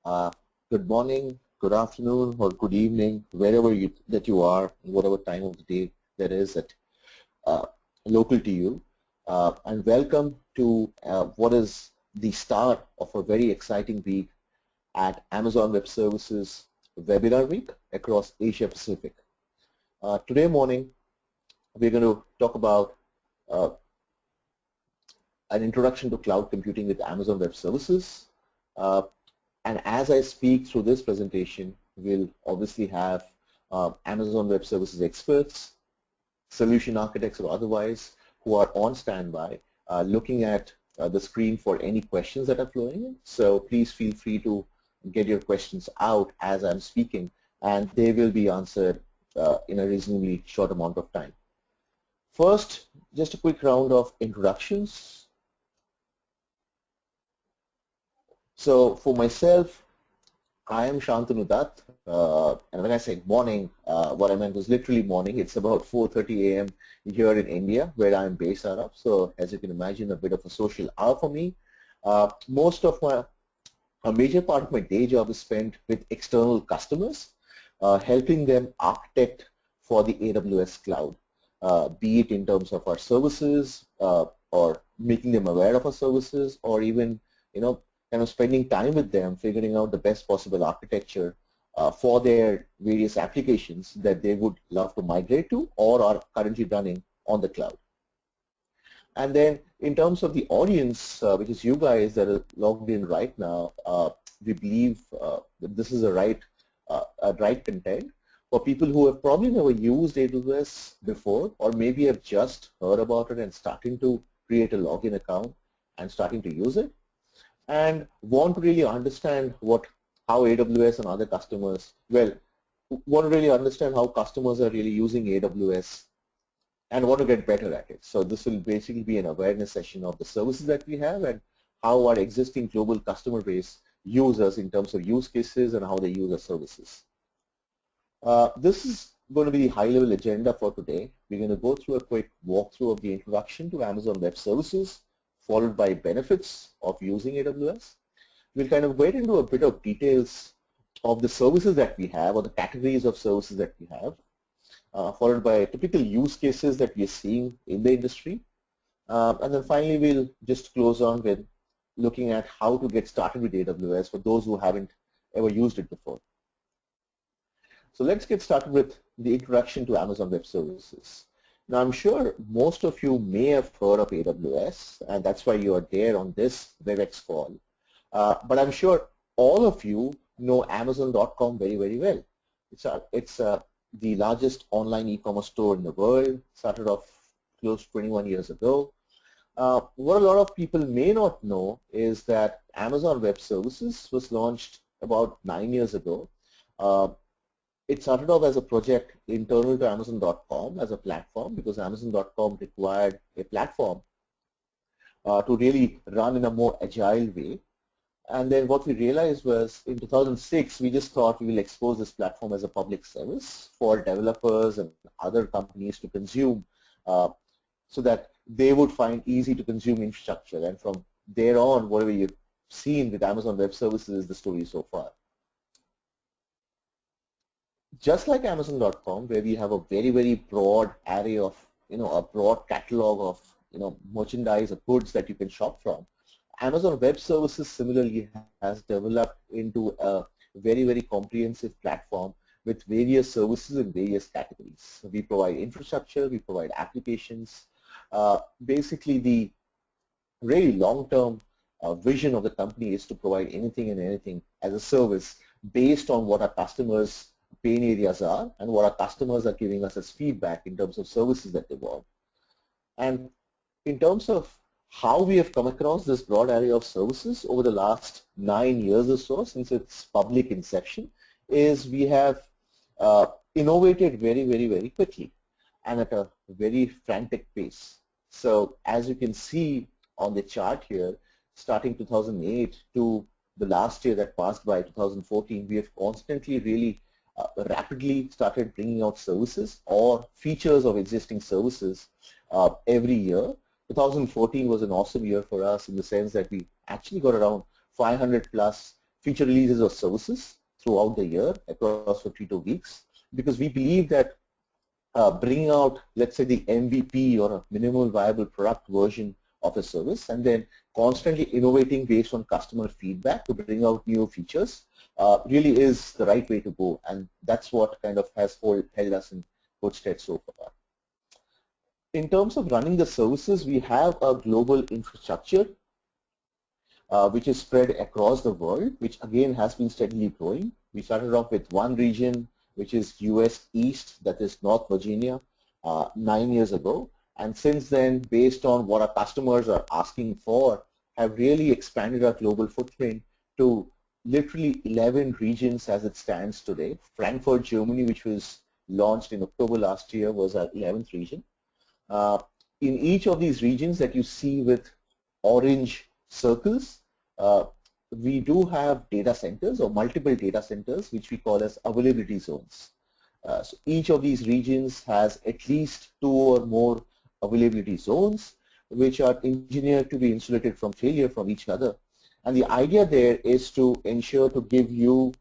Uh, Good morning, good afternoon, or good evening, wherever that you are, whatever time of the day that is at uh, local to you, and welcome to what is the start of a very exciting week at Amazon Web Services Webinar Week across Asia Pacific. Today morning, we're going to talk about uh, an introduction to cloud computing with Amazon Web Services. Uh, And as I speak through this presentation, we'll obviously have Amazon Web Services experts, solution architects or otherwise, who are on standby looking at the screen for any questions that are flowing in. So please feel free to get your questions out as I'm speaking, and they will be answered in a reasonably short amount of time. First, just a quick round of introductions. So for myself, I am Shantanu Dutt, and when I say morning, what I meant was literally morning. It's about 4:30 a.m. here in India, where I'm based out of. So as you can imagine, a bit of a social hour for me. A major part of my day job is spent with external customers, helping them architect for the AWS cloud, be it in terms of our services or making them aware of our services, or even kind of spending time with them, figuring out the best possible architecture for their various applications that they would love to migrate to or are currently running on the cloud. And then in terms of the audience, which is you guys that are logged in right now, we believe that this is a right content for people who have probably never used AWS before, or maybe have just heard about it and starting to create a login account and starting to use it, and want to really understand how AWS and other customers, want to really understand how customers are really using AWS and want to get better at it. So this will basically be an awareness session of the services that we have and how our existing global customer base use us in terms of use cases and how they use our services. This is going to be the high-level agenda for today. We're going to go through a quick walkthrough of the introduction to Amazon Web Services, followed by benefits of using AWS. We'll kind of get into a bit of details of the services that we have or the categories of services that we have, followed by typical use cases that we are seeing in the industry. And then finally, we'll just close on with looking at how to get started with AWS for those who haven't ever used it before. So let's get started with the introduction to Amazon Web Services. Now, I'm sure most of you may have heard of AWS, and that's why you are there on this WebEx call. But I'm sure all of you know Amazon.com very, very well. It's the largest online e-commerce store in the world, started off close to 21 years ago. What a lot of people may not know is that Amazon Web Services was launched about 9 years ago. It started off as a project internal to Amazon.com as a platform because Amazon.com required a platform to really run in a more agile way. And then what we realized was in 2006, we just thought we will expose this platform as a public service for developers and other companies to consume so that they would find easy to consume infrastructure. And from there on, whatever you've seen with Amazon Web Services is the story so far. Just like Amazon.com, where we have a very, very broad array of, a broad catalog of, merchandise or goods that you can shop from, Amazon Web Services similarly has developed into a very, very comprehensive platform with various services in various categories. So we provide infrastructure, we provide applications. Basically, the really long-term vision of the company is to provide anything and anything as a service based on what our customers' pain areas are and what our customers are giving us as feedback in terms of services that they want. And in terms of how we have come across this broad array of services over the last 9 years or so since its public inception is we have innovated very, very, very quickly and at a very frantic pace. So as you can see on the chart here, starting 2008 to the last year that passed by, 2014, we have constantly really rapidly started bringing out services or features of existing services every year. 2014 was an awesome year for us in the sense that we actually got around 500 plus feature releases of services throughout the year across 52 weeks, because we believe that bringing out, let's say, the MVP or a minimal viable product version of a service, and then constantly innovating based on customer feedback to bring out new features really is the right way to go, and that's what kind of has held us in good stead so far. In terms of running the services, we have a global infrastructure which is spread across the world, which again has been steadily growing. We started off with one region, which is US East, that is North Virginia, 9 years ago. And since then, based on what our customers are asking for, have really expanded our global footprint to literally 11 regions as it stands today. Frankfurt, Germany, which was launched in October last year, was our 11th region. In each of these regions that you see with orange circles, we do have data centers or multiple data centers, which we call as availability zones. So each of these regions has at least 2 or more availability zones, which are engineered to be insulated from failure from each other. And the idea there is to ensure to give you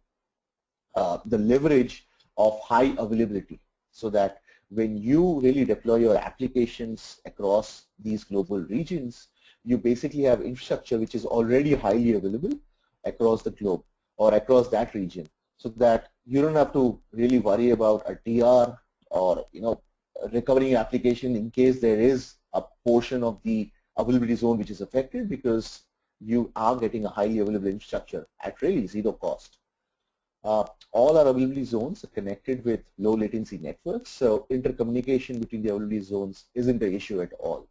the leverage of high availability, so that when you really deploy your applications across these global regions, you basically have infrastructure which is already highly available across the globe or across that region, so that you don't have to really worry about a DR or recovering application in case there is a portion of the availability zone which is affected, because you are getting a highly available infrastructure at really zero cost. All our availability zones are connected with low latency networks, so intercommunication between the availability zones isn't an issue at all.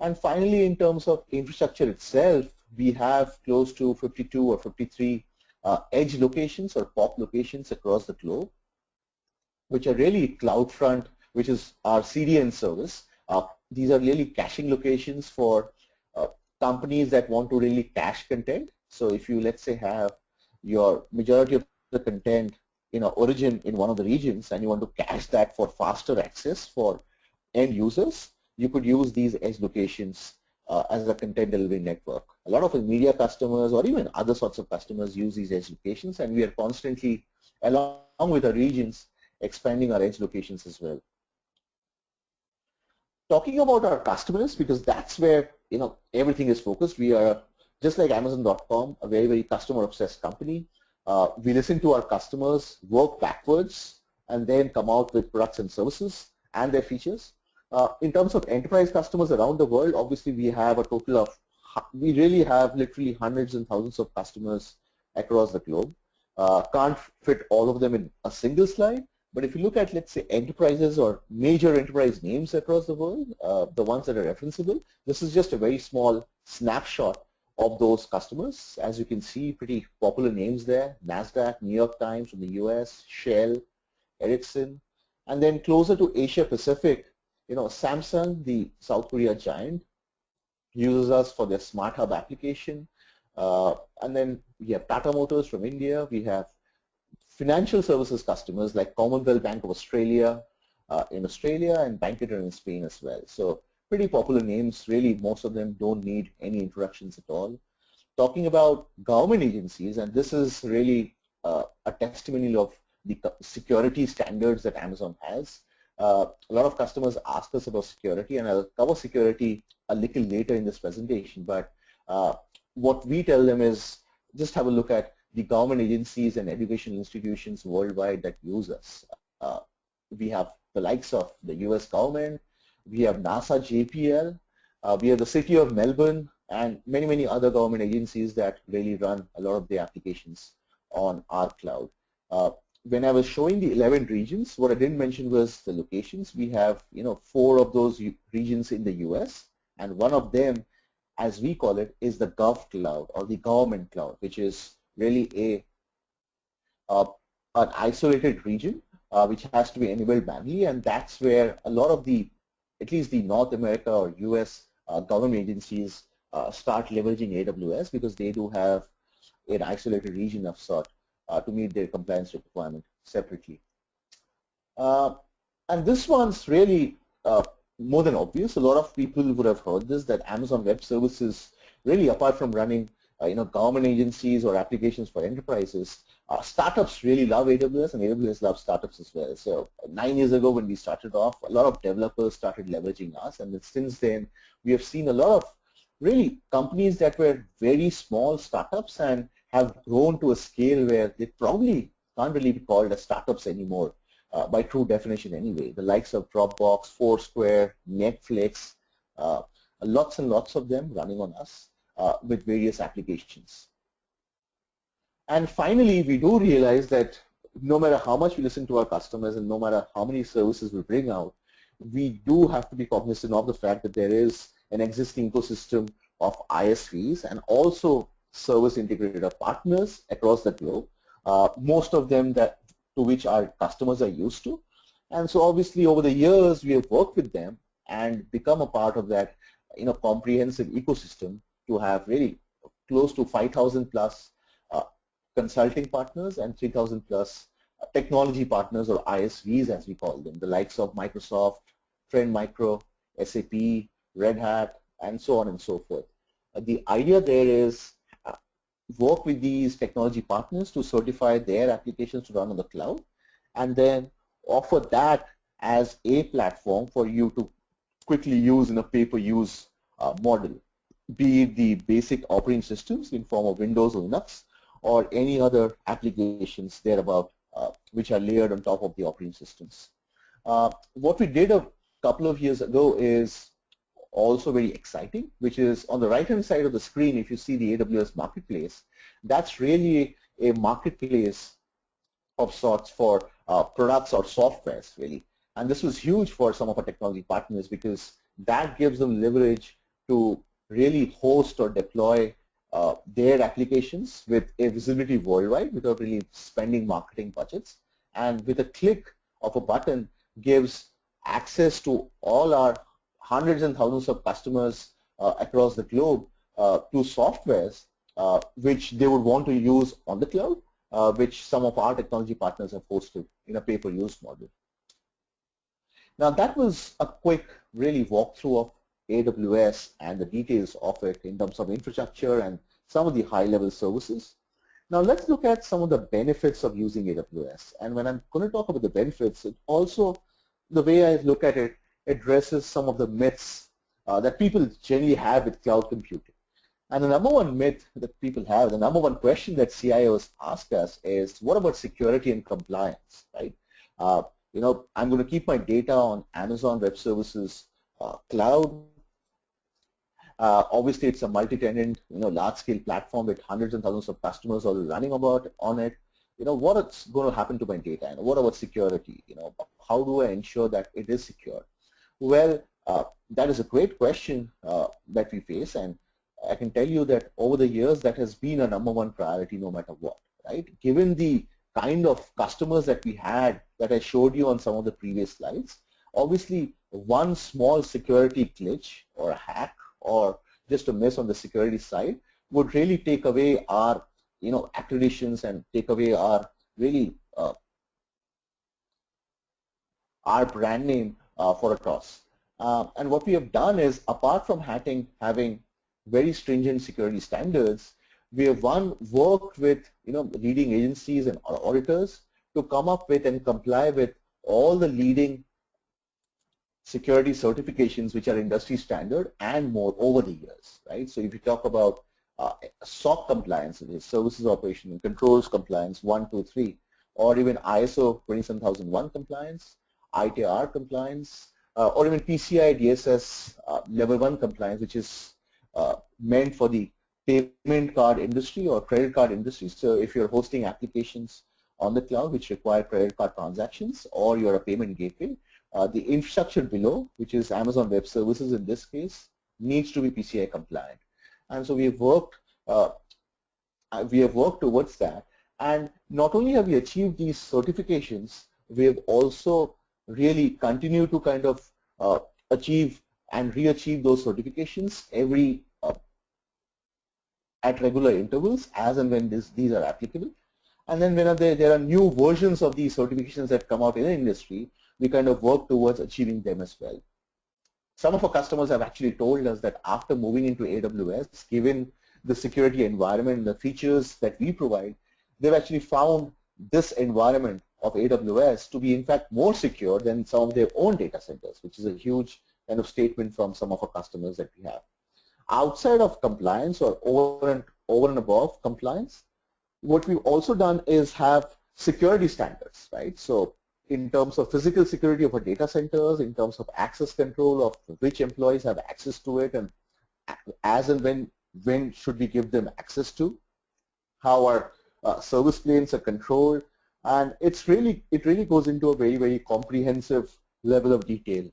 And finally, in terms of infrastructure itself, we have close to 52 or 53 edge locations or POP locations across the globe, which are really CloudFront, which is our CDN service. These are really caching locations for companies that want to really cache content. So if you, let's say, have your majority of the content origin in one of the regions and you want to cache that for faster access for end users, you could use these edge locations as a content delivery network. A lot of media customers or even other sorts of customers use these edge locations, and we are constantly, along with our regions, expanding our edge locations as well. Talking about our customers, because that's where everything is focused. We are just like Amazon.com, a very, very customer-obsessed company. We listen to our customers, work backwards, and then come out with products and services and their features. In terms of enterprise customers around the world, obviously we have a total of, we really have literally hundreds and thousands of customers across the globe. Can't fit all of them in a single slide, but if you look at, let's say, enterprises or major enterprise names across the world, the ones that are referenceable, this is just a very small snapshot of those customers. As you can see, pretty popular names there: NASDAQ, New York Times from the US, Shell, Ericsson. And then closer to Asia Pacific, Samsung, the South Korea giant, uses us for their Smart Hub application. And then we have Tata Motors from India. We have financial services customers like Commonwealth Bank of Australia in Australia, and Bankinter in Spain as well. So pretty popular names. Really, most of them don't need any introductions at all. Talking about government agencies, and this is really a testimonial of the security standards that Amazon has. A lot of customers ask us about security, and I'll cover security a little later in this presentation, but what we tell them is just have a look at the government agencies and educational institutions worldwide that use us. We have the likes of the US government, we have NASA JPL, we have the City of Melbourne, and many, many other government agencies that really run a lot of the applications on our cloud. When I was showing the 11 regions, what I didn't mention was the locations. We have 4 of those regions in the US, and one of them, as we call it, is the Gov Cloud or the government cloud, which is really an isolated region which has to be enabled manually, and that's where a lot of the, at least the North America or US government agencies start leveraging AWS, because they do have an isolated region of sort to meet their compliance requirement separately. And this one's really more than obvious. A lot of people would have heard this, that Amazon Web Services, really apart from running government agencies or applications for enterprises, startups really love AWS and AWS loves startups as well. So 9 years ago when we started off, a lot of developers started leveraging us, and then since then we have seen a lot of really companies that were very small startups and have grown to a scale where they probably can't really be called as startups anymore by true definition anyway. The likes of Dropbox, Foursquare, Netflix, lots and lots of them running on us with various applications. And finally, we do realize that no matter how much we listen to our customers and no matter how many services we bring out, we do have to be cognizant of the fact that there is an existing ecosystem of ISVs and also service integrator partners across the globe, most of them to which our customers are used to. And so obviously over the years we have worked with them and become a part of that comprehensive ecosystem to have really close to 5,000 plus consulting partners and 3,000 plus technology partners, or ISVs as we call them, the likes of Microsoft, Trend Micro, SAP, Red Hat, and so on and so forth. The idea there is work with these technology partners to certify their applications to run on the cloud, and then offer that as a platform for you to quickly use in a pay-per-use model, be it the basic operating systems in form of Windows or Linux, or any other applications thereabout which are layered on top of the operating systems. What we did a couple of years ago is also very exciting, which is on the right-hand side of the screen. If you see the AWS Marketplace, that's really a marketplace of sorts for products or softwares, really. And this was huge for some of our technology partners because that gives them leverage to really host or deploy their applications with a visibility worldwide without really spending marketing budgets, and with a click of a button gives access to all our hundreds and thousands of customers across the globe to softwares which they would want to use on the cloud, which some of our technology partners have hosted in a pay-per-use model. Now that was a quick really walkthrough of AWS and the details of it in terms of infrastructure and some of the high-level services. Now let's look at some of the benefits of using AWS. And when I'm going to talk about the benefits, it also, the way I look at it, addresses some of the myths that people generally have with cloud computing. And the number one myth that people have, the number one question that CIOs ask us is, what about security and compliance, right? I'm going to keep my data on Amazon Web Services cloud. Obviously, it's a multi-tenant, large-scale platform with hundreds and thousands of customers all running about on it. What's going to happen to my data? And what about security? How do I ensure that it is secure? Well, that is a great question that we face, and I can tell you that over the years that has been a number one priority no matter what, right? Given the kind of customers that we had that I showed you on some of the previous slides, obviously one small security glitch or a hack or just a miss on the security side would really take away our accreditations and take away our really our brand name for a toss. And what we have done is, apart from having very stringent security standards, we have worked with leading agencies and auditors to come up with and comply with all the leading security certifications which are industry standard and more over the years, right? So if you talk about SOC compliance, which is Services Operation and Controls Compliance 1, 2, 3, or even ISO 27001 compliance, ITR compliance, or even PCI DSS level 1 compliance, which is meant for the payment card industry or credit card industry. So if you're hosting applications on the cloud which require credit card transactions, or you're a payment gateway, the infrastructure below, which is Amazon Web Services in this case, needs to be PCI compliant. And so we have worked towards that. And not only have we achieved these certifications, we have also really continued to kind of achieve and re-achieve those certifications at regular intervals as and when these are applicable. And then when there are new versions of these certifications that come out in the industry, we kind of work towards achieving them as well. Some of our customers have actually told us that after moving into AWS, given the security environment, the features that we provide, they've actually found this environment of AWS to be in fact more secure than some of their own data centers, which is a huge kind of statement from some of our customers that we have. Outside of compliance or over and above compliance, what we've also done is have security standards, right? So in terms of physical security of our data centers, in terms of access control of which employees have access to it, and as and when should we give them access to, how our service planes are controlled, and it really goes into a very, very comprehensive level of detail.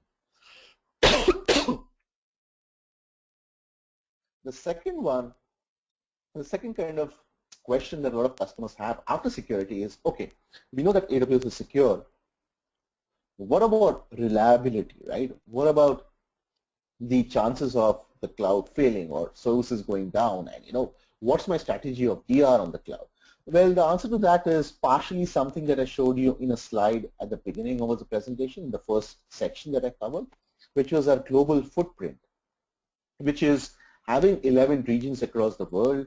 The second kind of question that a lot of customers have after security is, okay, we know that AWS is secure. What about reliability, right? What about the chances of the cloud failing or services going down? And what's my strategy of DR on the cloud? Well, the answer to that is partially something that I showed you in a slide at the beginning of the presentation, in the first section that I covered, which was our global footprint, which is having 11 regions across the world,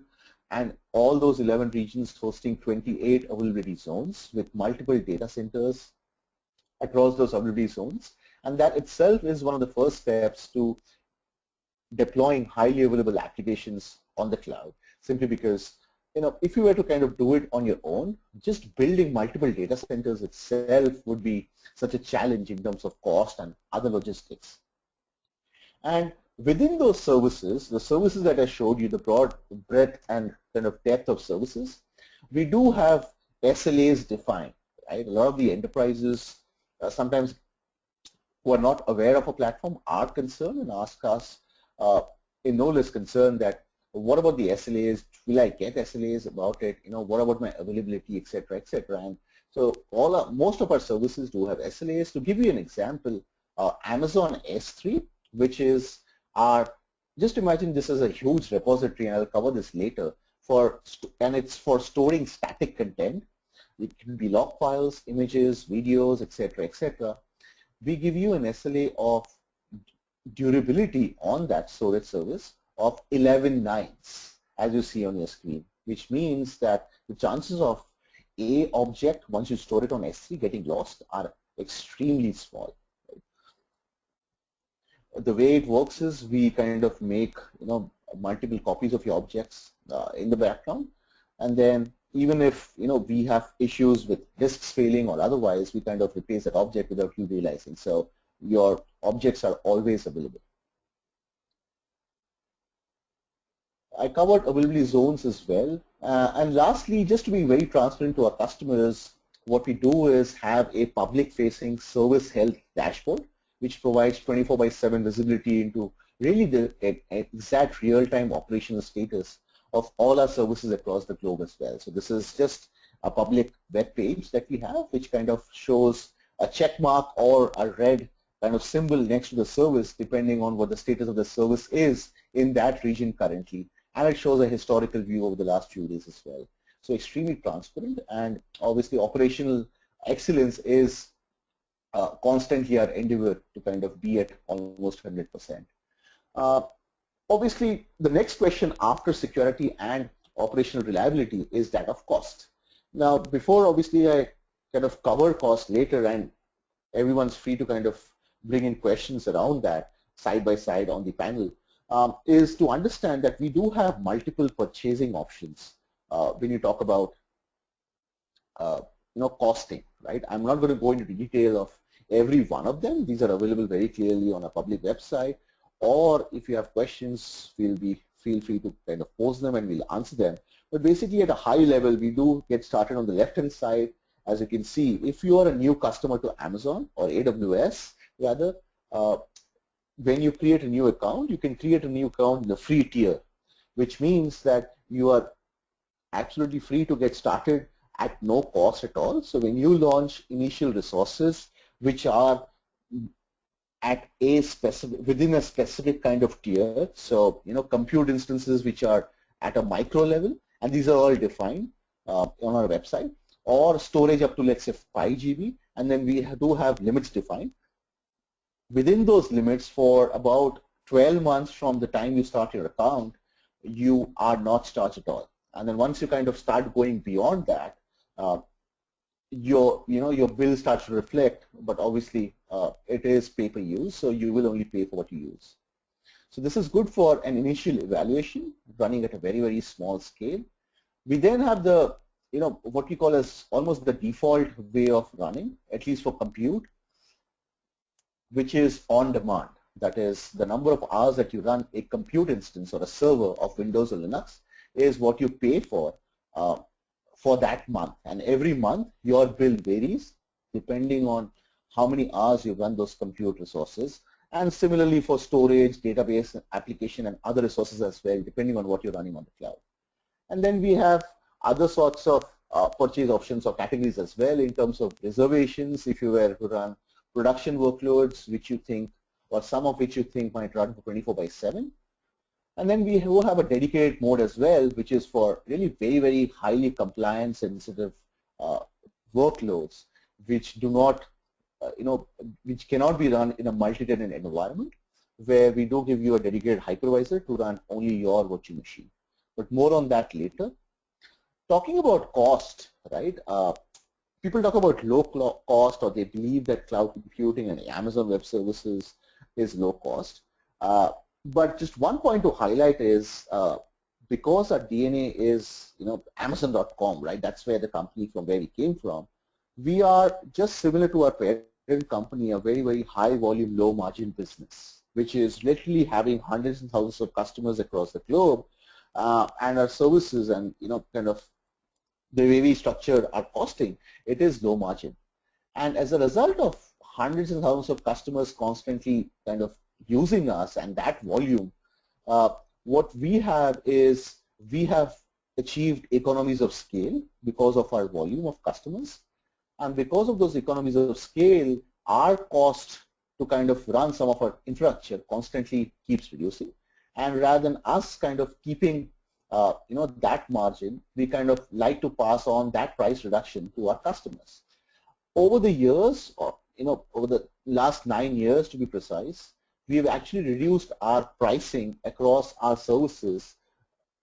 and all those 11 regions hosting 28 availability zones with multiple data centers across those availability zones. And that itself is one of the first steps to deploying highly available applications on the cloud, simply because if you were to kind of do it on your own, just building multiple data centers itself would be such a challenge in terms of cost and other logistics. And within those services, the services that I showed you, the broad breadth and kind of depth of services, we do have SLAs defined, right? A lot of the enterprises sometimes who are not aware of a platform are concerned and ask us in no less concern that what about the SLAs? Will I get SLAs about it? What about my availability, etc., etc. And so most of our services do have SLAs. To give you an example, Amazon S3, which is just imagine this as a huge repository, and I'll cover this later, and it's for storing static content. It can be log files, images, videos, etc., etc. We give you an SLA of durability on that storage service of 11 nines, as you see on your screen, which means that the chances of a object, once you store it on S3, getting lost are extremely small. The way it works is we kind of make multiple copies of your objects in the background, and then even if we have issues with disks failing or otherwise, we kind of replace that object without you realizing. So your objects are always available. I covered availability zones as well. And lastly, just to be very transparent to our customers, what we do is have a public-facing service health dashboard, which provides 24/7 visibility into really the exact real-time operational status of all our services across the globe as well. So this is just a public web page that we have, which kind of shows a check mark or a red kind of symbol next to the service, depending on what the status of the service is in that region currently. And it shows a historical view over the last few days as well. So extremely transparent, and obviously operational excellence is constantly our endeavor to kind of be at almost 100%. Obviously, the next question after security and operational reliability is that of cost. Now, before obviously I kind of cover cost later, and everyone's free to kind of bring in questions around that side by side on the panel, is to understand that we do have multiple purchasing options when you talk about costing, right? I'm not going to go into the detail of every one of them. These are available very clearly on a public website, or if you have questions, feel free to kind of post them and we'll answer them. But basically at a high level, we do get started on the left-hand side. As you can see, if you are a new customer to Amazon or AWS, rather, when you create a new account, you can create a new account in the free tier, which means that you are absolutely free to get started at no cost at all. So when you launch initial resources, which are at within a specific kind of tier, so compute instances which are at a micro level, and these are all defined on our website, or storage up to, let's say, 5 GB, and then we do have limits defined. Within those limits, for about 12 months from the time you start your account, you are not charged at all. And then once you kind of start going beyond that, uh, your bill starts to reflect, but obviously it is pay per use, so you will only pay for what you use. So this is good for an initial evaluation running at a very, very small scale. We then have the, what we call as almost the default way of running, at least for compute, which is on demand. That is, the number of hours that you run a compute instance or a server of Windows or Linux is what you pay for that month. And every month your bill varies depending on how many hours you run those compute resources. And similarly for storage, database, application, and other resources as well, depending on what you're running on the cloud. And then we have other sorts of purchase options or categories as well in terms of reservations. If you were to run production workloads, which you think, or some of which you think might run for 24/7. And then we will have a dedicated mode as well, which is for really very, very highly compliance sensitive uh, workloads, which do not, which cannot be run in a multi-tenant environment, where we do give you a dedicated hypervisor to run only your virtual machine. But more on that later. Talking about cost, right? People talk about low cost, or they believe that cloud computing and Amazon Web Services is low cost. But just one point to highlight is because our DNA is Amazon.com, right? That's where the company from where we came from. We are just similar to our parent company, a very, very high volume, low margin business, which is literally having hundreds and thousands of customers across the globe, and our services and kind of the way we structure our costing, it is low margin. And as a result of hundreds and thousands of customers constantly kind of using us and that volume, uh, what we have is we have achieved economies of scale because of our volume of customers. And because of those economies of scale, our cost to kind of run some of our infrastructure constantly keeps reducing. And rather than us kind of keeping that margin, we kind of like to pass on that price reduction to our customers. Over the years, or over the last 9 years to be precise, we have actually reduced our pricing across our services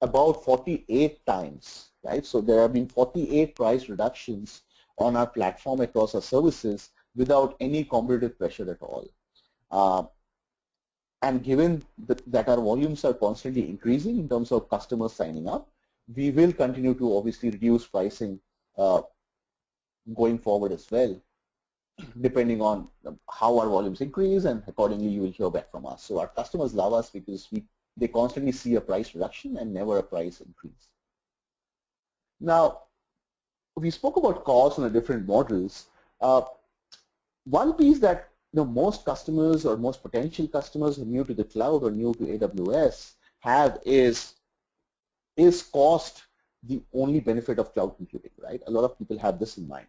about 48 times, right? So there have been 48 price reductions on our platform across our services without any competitive pressure at all. Uh, and given that our volumes are constantly increasing in terms of customers signing up, we will continue to obviously reduce pricing going forward as well, depending on how our volumes increase, and accordingly you will hear back from us. So our customers love us because they constantly see a price reduction and never a price increase. Now, we spoke about costs and the different models. One piece that most customers or most potential customers who are new to the cloud or new to AWS have is cost the only benefit of cloud computing, right? A lot of people have this in mind.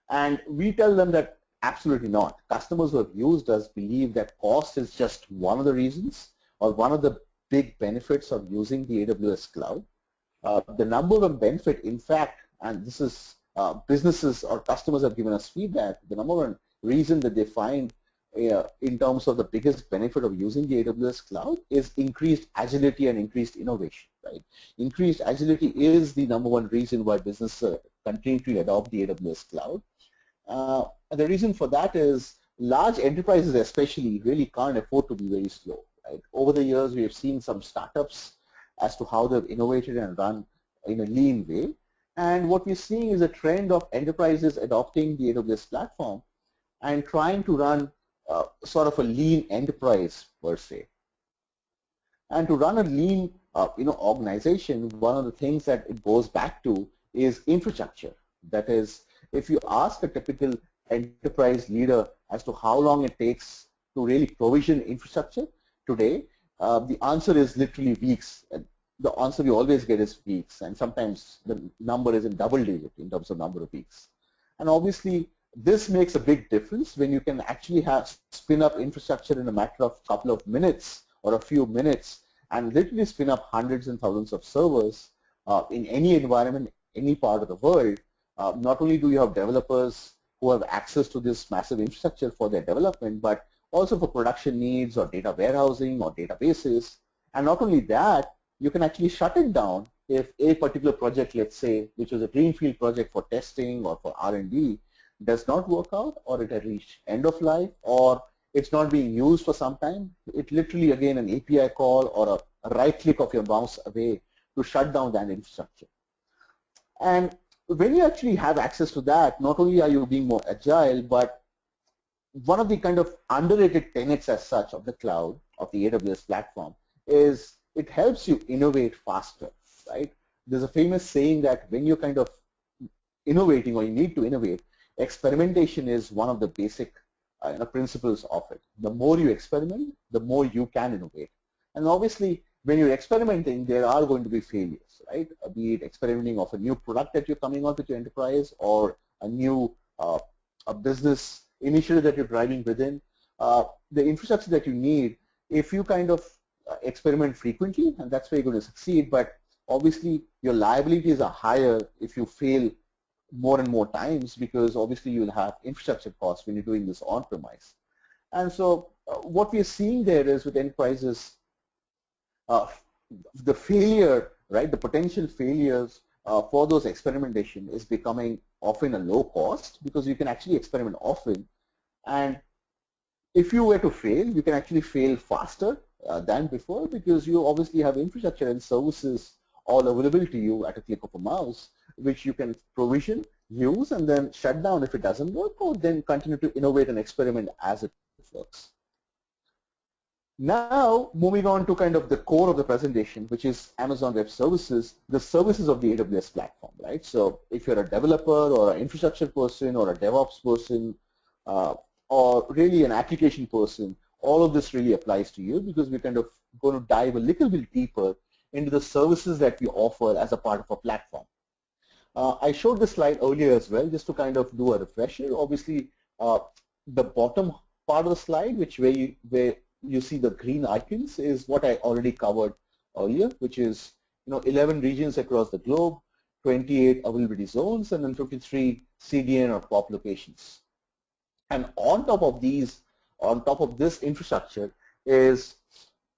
And we tell them that absolutely not. Customers who have used us believe that cost is just one of the reasons or one of the big benefits of using the AWS cloud. The number one benefit, in fact, and this is businesses or customers have given us feedback, the number one reason that they find in terms of the biggest benefit of using the AWS cloud is increased agility and increased innovation, right? Increased agility is the number one reason why businesses continue to adopt the AWS cloud. And the reason for that is large enterprises especially really can't afford to be very slow, right? Over the years, we have seen some startups as to how they've innovated and run in a lean way. And what we're seeing is a trend of enterprises adopting the AWS platform and trying to run sort of a lean enterprise per se. And to run a lean organization, one of the things that it goes back to is infrastructure. That is, if you ask a typical enterprise leader as to how long it takes to really provision infrastructure today, the answer is literally weeks. And the answer we always get is weeks, and sometimes the number is in double digit in terms of number of weeks. And obviously, this makes a big difference when you can actually spin up infrastructure in a matter of a couple of minutes or a few minutes and literally spin up hundreds and thousands of servers in any environment, any part of the world. Not only do you have developers who have access to this massive infrastructure for their development, but also for production needs or data warehousing or databases. And not only that, you can actually shut it down if a particular project, let's say, which was a greenfield project for testing or for R&D, does not work out, or it has reached end of life, or it's not being used for some time. It literally, again, an API call or a right click of your mouse away to shut down that infrastructure. And when you actually have access to that, not only are you being more agile, but one of the kind of underrated tenets as such of the cloud, of the AWS platform, is it helps you innovate faster, right? There's a famous saying that when you're kind of innovating or you need to innovate, experimentation is one of the basic principles of it. The more you experiment, the more you can innovate. And obviously, when you're experimenting, there are going to be failures, right? Be it experimenting of a new product that you're coming out with your enterprise, or a new a business initiative that you're driving within. The infrastructure that you need, if you kind of experiment frequently, and that's where you're going to succeed, but obviously your liabilities are higher if you fail more and more times, because obviously you'll have infrastructure costs when you're doing this on-premise. And so what we're seeing there is with enterprises, the failure, right, the potential failures for those experimentation is becoming often a low cost, because you can actually experiment often. And if you were to fail, you can actually fail faster than before, because you obviously have infrastructure and services all available to you at a click of a mouse, which you can provision, use, and then shut down if it doesn't work, or then continue to innovate and experiment as it works. Now, moving on to kind of the core of the presentation, which is Amazon Web Services, the services of the AWS platform, right? So if you're a developer or an infrastructure person or a DevOps person, or really an application person, all of this really applies to you, because we're kind of going to dive a little bit deeper into the services that we offer as a part of our platform. I showed this slide earlier as well, just to kind of do a refresher. Obviously, the bottom part of the slide, where you see the green icons, is what I already covered earlier, which is 11 regions across the globe, 28 availability zones, and then 53 CDN or POP locations. And on top of this infrastructure is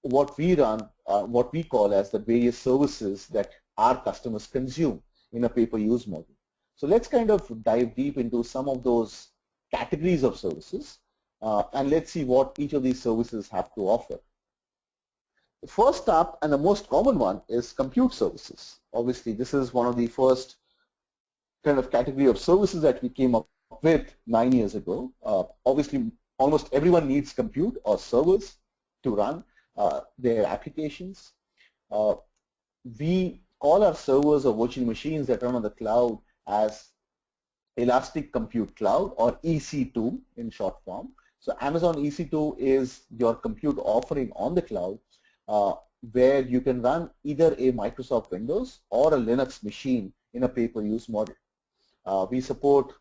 what we run, what we call as the various services that our customers consume in a pay-per-use model. So let's kind of dive deep into some of those categories of services, and let's see what each of these services have to offer. The first up, and the most common one, is compute services. Obviously, this is one of the first kind of category of services that we came up with 9 years ago. Obviously, almost everyone needs compute or servers to run their applications. We call our servers or virtual machines that run on the cloud as Elastic Compute Cloud, or EC2 in short form. So Amazon EC2 is your compute offering on the cloud, where you can run either a Microsoft Windows or a Linux machine in a pay-per-use model. We support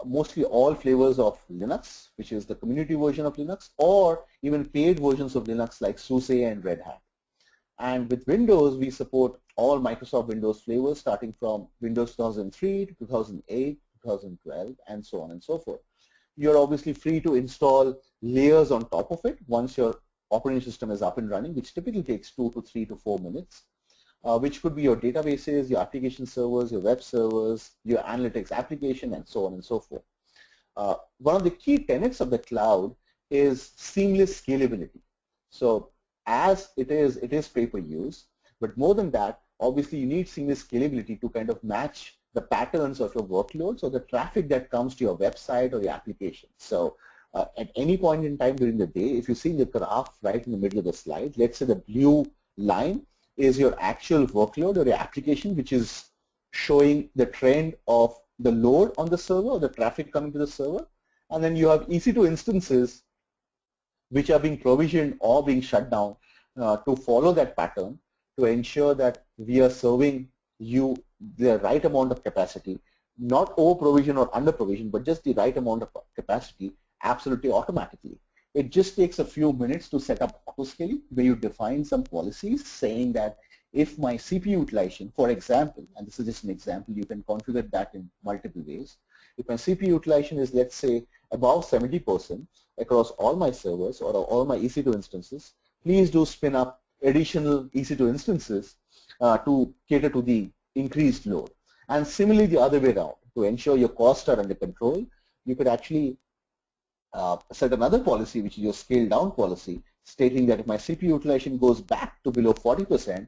mostly all flavors of Linux, which is the community version of Linux, or even paid versions of Linux like SUSE and Red Hat. And with Windows, we support all Microsoft Windows flavors, starting from Windows 2003 to 2008, 2012, and so on and so forth. You're obviously free to install layers on top of it once your operating system is up and running, which typically takes 2 to 3 to 4 minutes, which could be your databases, your application servers, your web servers, your analytics application, and so on and so forth. One of the key tenets of the cloud is seamless scalability. So as it is pay-per-use, but more than that, obviously you need seamless scalability to kind of match the patterns of your workloads or the traffic that comes to your website or your application. So at any point in time during the day, if you see the graph right in the middle of the slide, let's say the blue line is your actual workload or your application, which is showing the trend of the load on the server or the traffic coming to the server. And then you have EC2 instances which are being provisioned or being shut down to follow that pattern, to ensure that we are serving you the right amount of capacity, not over provision or under provision, but just the right amount of capacity absolutely automatically. It just takes a few minutes to set up autoscaling, where you define some policies saying that if my CPU utilization, for example, and this is just an example, you can configure that in multiple ways. If my CPU utilization is, let's say, above 70% across all my servers or all my EC2 instances, please do spin up additional EC2 instances to cater to the increased load. And similarly, the other way around, to ensure your costs are under control, you could actually set another policy, which is your scale down policy, stating that if my CPU utilization goes back to below 40%,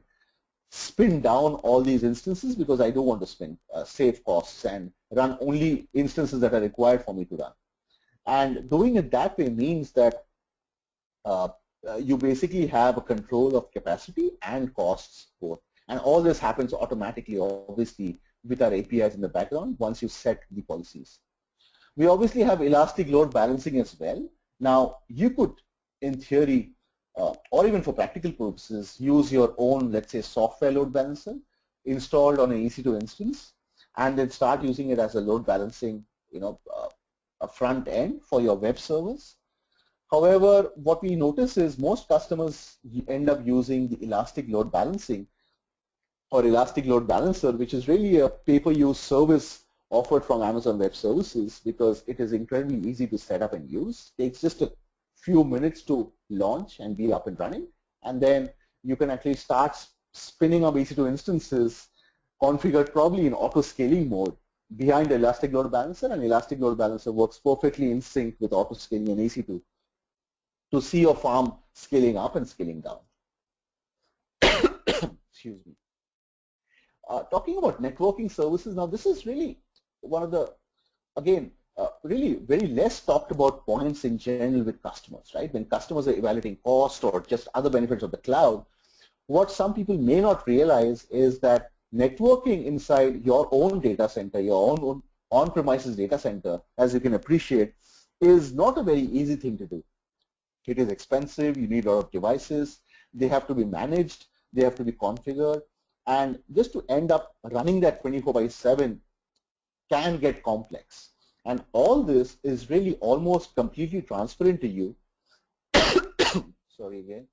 spin down all these instances because I don't want to save costs and run only instances that are required for me to run. And doing it that way means that you basically have a control of capacity and costs both. And all this happens automatically, obviously, with our APIs in the background once you set the policies. We obviously have elastic load balancing as well. Now, you could, in theory, or even for practical purposes, use your own, let's say, software load balancer installed on an EC2 instance, and then start using it as a load balancing, a front end for your web servers. However, what we notice is most customers end up using the elastic load balancing or elastic load balancer, which is really a pay-per-use service offered from Amazon Web Services because it is incredibly easy to set up and use. It takes just a few minutes to launch and be up and running, and then you can actually start spinning up EC2 instances configured probably in auto-scaling mode behind the elastic load balancer, and elastic load balancer works perfectly in sync with auto-scaling and EC2 to see your farm scaling up and scaling down. Excuse me. Talking about networking services, now this is really one of the, again, really very less talked about points in general with customers, right? When customers are evaluating cost or just other benefits of the cloud, what some people may not realize is that networking inside your own data center, your own on-premises data center, as you can appreciate, is not a very easy thing to do. It is expensive, you need a lot of devices, they have to be managed, they have to be configured, and just to end up running that 24/7 can get complex. And all this is really almost completely transparent to you, sorry again,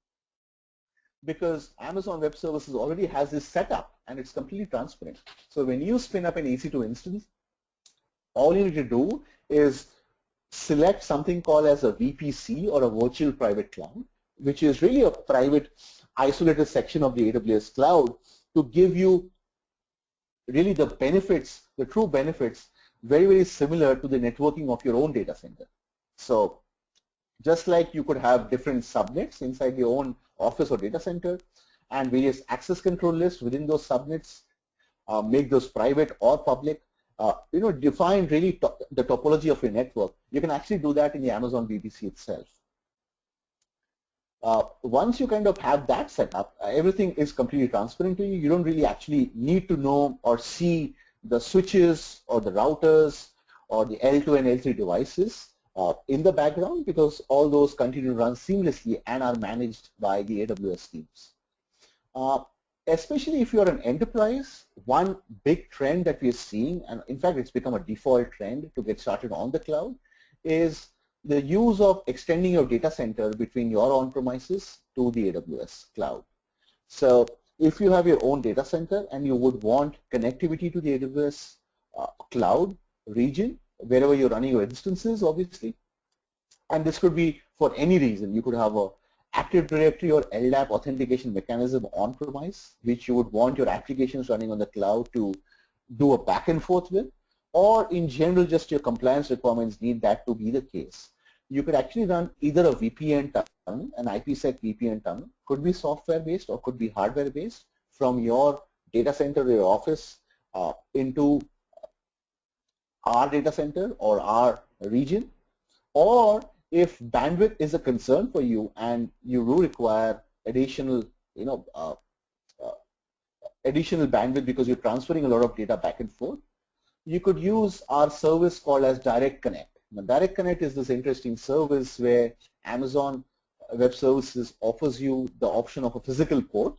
because Amazon Web Services already has this setup and it's completely transparent. So when you spin up an EC2 instance, all you need to do is select something called as a VPC or a virtual private cloud, which is really a private isolated section of the AWS cloud to give you really the benefits, the true benefits, very, very similar to the networking of your own data center. So just like you could have different subnets inside your own office or data center and various access control lists within those subnets, make those private or public, define really the topology of your network. You can actually do that in the Amazon VPC itself. Once you kind of have that set up, everything is completely transparent to you. You don't really actually need to know or see the switches or the routers or the L2 and L3 devices in the background because all those continue to run seamlessly and are managed by the AWS teams. Especially if you're an enterprise, one big trend that we're seeing, and in fact it's become a default trend to get started on the cloud, is the use of extending your data center between your on-premises to the AWS cloud. So if you have your own data center and you would want connectivity to the AWS cloud region, wherever you're running your instances, obviously, and this could be for any reason. You could have a Active Directory or LDAP authentication mechanism on-premise, which you would want your applications running on the cloud to do a back and forth with, or in general, just your compliance requirements need that to be the case. You could actually run either a VPN tunnel, an IPsec VPN tunnel, could be software-based or could be hardware-based from your data center or your office into our data center or our region, or if bandwidth is a concern for you and you do require additional, additional bandwidth because you're transferring a lot of data back and forth, you could use our service called as Direct Connect. Now, Direct Connect is this interesting service where Amazon Web Services offers you the option of a physical port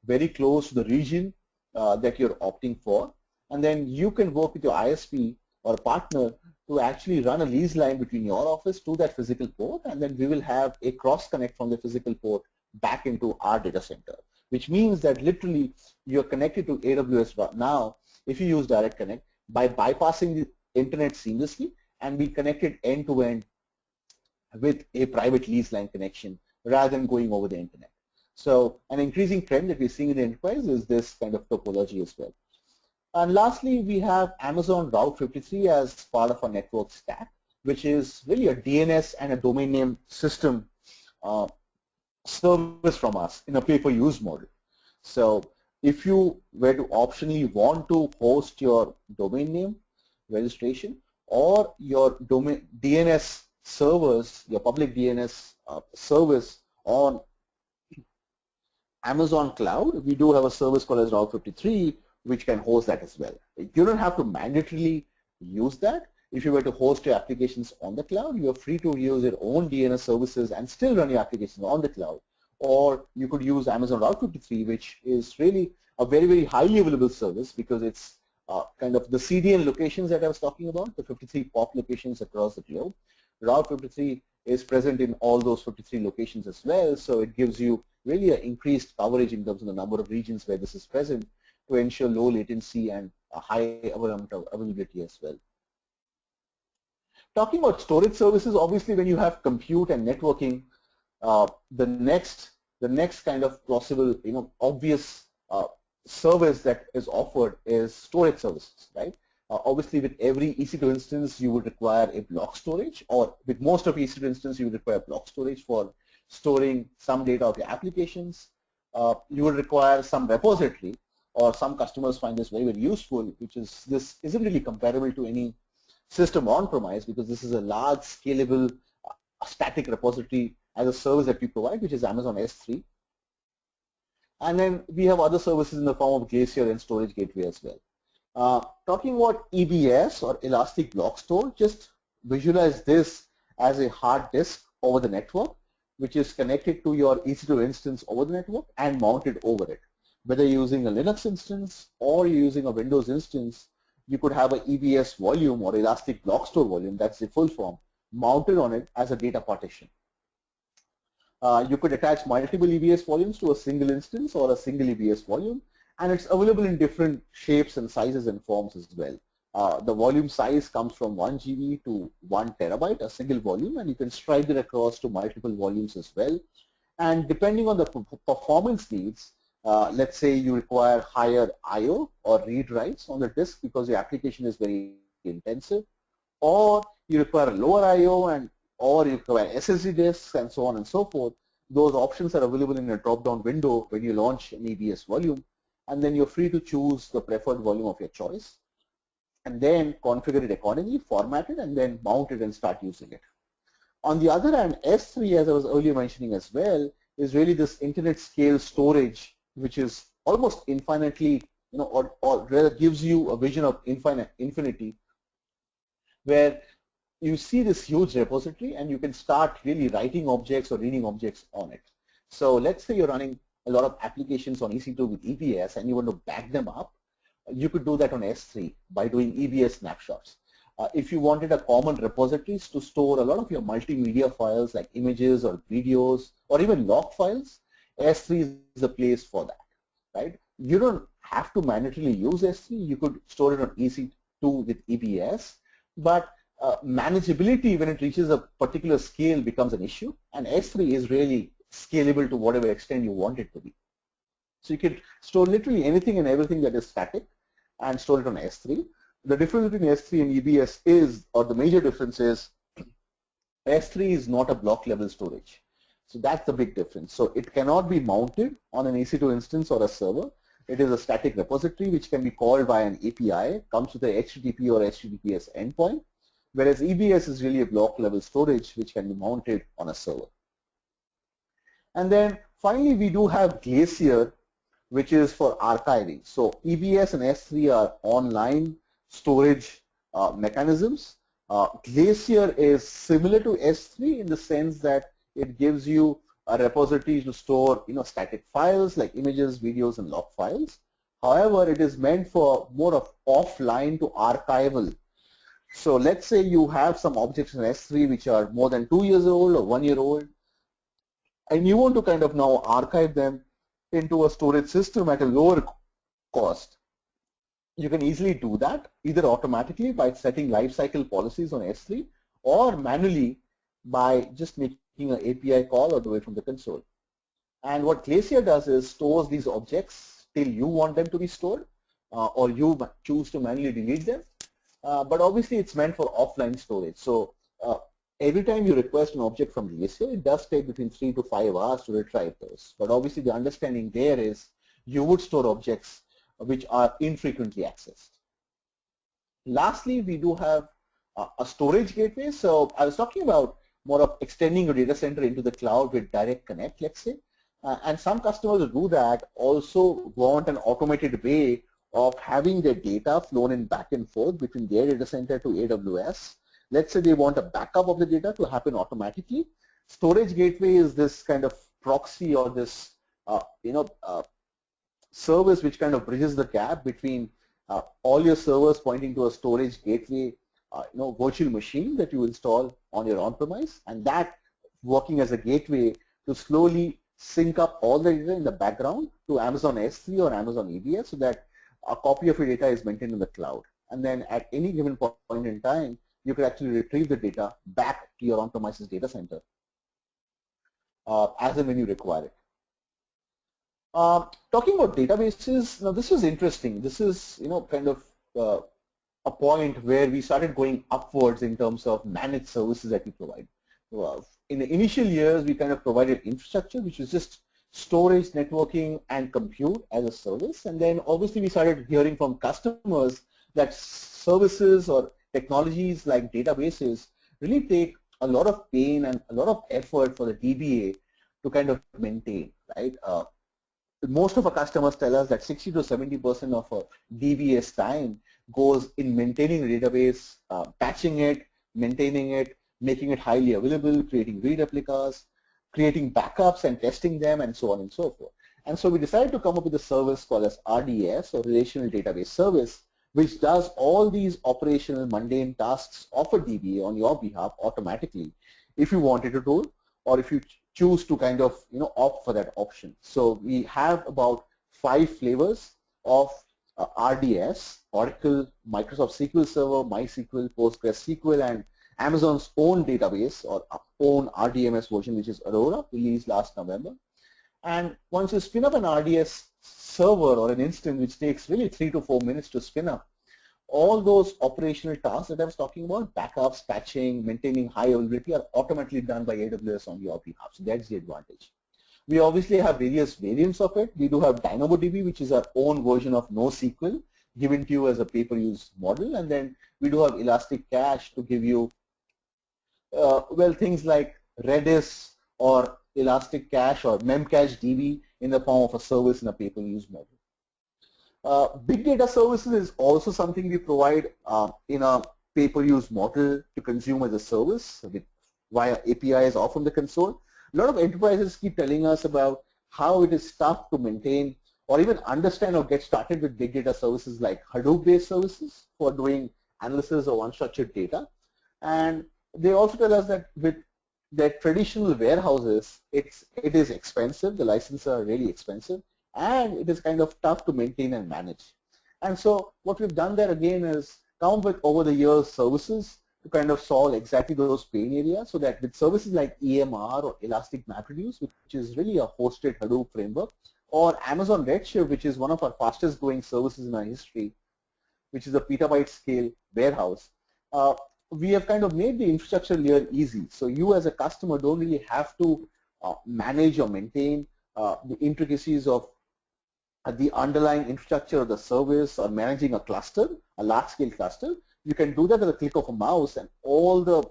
very close to the region that you're opting for, and then you can work with your ISP or partner to actually run a lease line between your office to that physical port, and then we will have a cross connect from the physical port back into our data center, which means that literally you're connected to AWS now if you use Direct Connect by bypassing the internet seamlessly and be connected end-to-end with a private lease line connection rather than going over the internet. So an increasing trend that we're seeing in the enterprise is this kind of topology as well. And lastly, we have Amazon Route 53 as part of our network stack, which is really a DNS and a domain name system uh, service from us in a pay-per-use model. So if you were to optionally want to host your domain name registration or your domain DNS servers, your public DNS service on Amazon Cloud, we do have a service called as Route 53, which can host that as well. You don't have to mandatorily use that. If you were to host your applications on the cloud, you're free to use your own DNS services and still run your applications on the cloud. Or you could use Amazon Route 53, which is really a very, very highly available service because it's kind of the CDN locations that I was talking about, the 53 POP locations across the globe. Route 53 is present in all those 53 locations as well, so it gives you really an increased coverage in terms of the number of regions where this is present to ensure low latency and a high amount of availability as well. Talking about storage services, obviously when you have compute and networking, the next kind of possible, obvious service that is offered is storage services, right? Obviously, with every EC2 instance, you would require a block storage, or with most of EC2 instance, you would require block storage for storing some data of your applications. You would require some repository, or some customers find this very, very useful, which is this isn't really comparable to any system on-premise because this is a large, scalable, static repository as a service that we provide, which is Amazon S3. And then we have other services in the form of Glacier and Storage Gateway as well. Talking about EBS or Elastic Block Store, just visualize this as a hard disk over the network, which is connected to your EC2 instance over the network and mounted over it. Whether you're using a Linux instance or you're using a Windows instance, you could have an EBS volume or Elastic Block Store volume, that's the full form, mounted on it as a data partition. You could attach multiple EBS volumes to a single instance or a single EBS volume, and it's available in different shapes and sizes and forms as well. The volume size comes from 1 GB to 1 terabyte, a single volume, and you can stride it across to multiple volumes as well. And depending on the performance needs, let's say you require higher I/O or read writes on the disk because your application is very intensive, or you require lower I/O and or you require SSD disks and so on and so forth. Those options are available in a drop-down window when you launch an EBS volume, and then you're free to choose the preferred volume of your choice and then configure it accordingly, format it, and then mount it and start using it. On the other hand, S3, as I was earlier mentioning as well, is really this internet scale storage, which is almost infinitely, or rather gives you a vision of infinity, where you see this huge repository and you can start really writing objects or reading objects on it. So let's say you're running a lot of applications on EC2 with EBS and you want to back them up. You could do that on S3 by doing EBS snapshots. If you wanted a common repositories to store a lot of your multimedia files like images or videos or even log files, S3 is the place for that, right? You don't have to mandatorily use S3. You could store it on EC2 with EBS, but manageability when it reaches a particular scale becomes an issue, and S3 is really scalable to whatever extent you want it to be. So you can store literally anything and everything that is static and store it on S3. The difference between S3 and EBS is, or the major difference is, S3 is not a block level storage. So that's the big difference. So it cannot be mounted on an EC2 instance or a server. It is a static repository which can be called by an API, comes with a HTTP or HTTPS endpoint, whereas EBS is really a block level storage which can be mounted on a server. And then finally we do have Glacier, which is for archiving. So EBS and S3 are online storage mechanisms. Glacier is similar to S3 in the sense that it gives you a repository to store static files like images, videos, and log files. However, it is meant for more of offline to archival. So let's say you have some objects in S3 which are more than 2 years old or 1 year old, and you want to kind of now archive them into a storage system at a lower cost. You can easily do that either automatically by setting lifecycle policies on S3 or manually by just making an API call or do it from the console. And what Glacier does is stores these objects till you want them to be stored, or you choose to manually delete them. But obviously it's meant for offline storage. So every time you request an object from Glacier, it does take between 3 to 5 hours to retrieve those. But obviously the understanding there is you would store objects which are infrequently accessed. Lastly, we do have a storage gateway. So I was talking about more of extending your data center into the cloud with direct connect, let's say. And some customers who do that also want an automated way of having their data flown in back and forth between their data center to AWS. Let's say they want a backup of the data to happen automatically. Storage gateway is this kind of proxy or this service which kind of bridges the gap between all your servers pointing to a storage gateway, virtual machine that you install on your on-premise, and that working as a gateway to slowly sync up all the data in the background to Amazon S3 or Amazon EBS so that a copy of your data is maintained in the cloud. And then at any given point in time, you could actually retrieve the data back to your on-premises data center as and when you require it. Talking about databases, now this was interesting. This is, kind of a point where we started going upwards in terms of managed services that we provide. In the initial years, we kind of provided infrastructure, which was just storage, networking, and compute as a service. And then obviously we started hearing from customers that services or technologies like databases really take a lot of pain and a lot of effort for the DBA to kind of maintain, right? Most of our customers tell us that 60 to 70% of our DBA's time goes in maintaining the database, patching it, maintaining it, making it highly available, creating replicas, creating backups and testing them, and so on and so forth. And so we decided to come up with a service called as RDS, or Relational Database Service, which does all these operational mundane tasks of a DBA on your behalf automatically if you wanted to do, or if you choose to kind of opt for that option. So we have about 5 flavors of RDS: Oracle, Microsoft SQL Server, MySQL, PostgreSQL, and Amazon's own database or own RDMS version, which is Aurora, released last November. And once you spin up an RDS server or an instance, which takes really 3 to 4 minutes to spin up, all those operational tasks that I was talking about, backups, patching, maintaining high availability, are automatically done by AWS on your behalf. So that's the advantage. We obviously have various variants of it. We do have DynamoDB, which is our own version of NoSQL, given to you as a pay-per-use model. And then we do have Elastic Cache to give you, things like Redis or Elastic Cache or Memcache DB in the form of a service in a pay-per-use model. Big data services is also something we provide in a pay-per-use model to consume as a service via APIs or from the console. A lot of enterprises keep telling us about how it is tough to maintain or even understand or get started with big data services like Hadoop-based services for doing analysis of unstructured data. And they also tell us that with their traditional warehouses, it is expensive, the licenses are really expensive, and it is kind of tough to maintain and manage. And so what we've done there again is come with over the years services to kind of solve exactly those pain areas, so that with services like EMR or Elastic MapReduce, which is really a hosted Hadoop framework, or Amazon Redshift, which is one of our fastest growing services in our history, which is a petabyte scale warehouse, we have kind of made the infrastructure layer easy. So you as a customer don't really have to manage or maintain the intricacies of the underlying infrastructure of the service or managing a cluster, a large-scale cluster. You can do that with a click of a mouse, and all the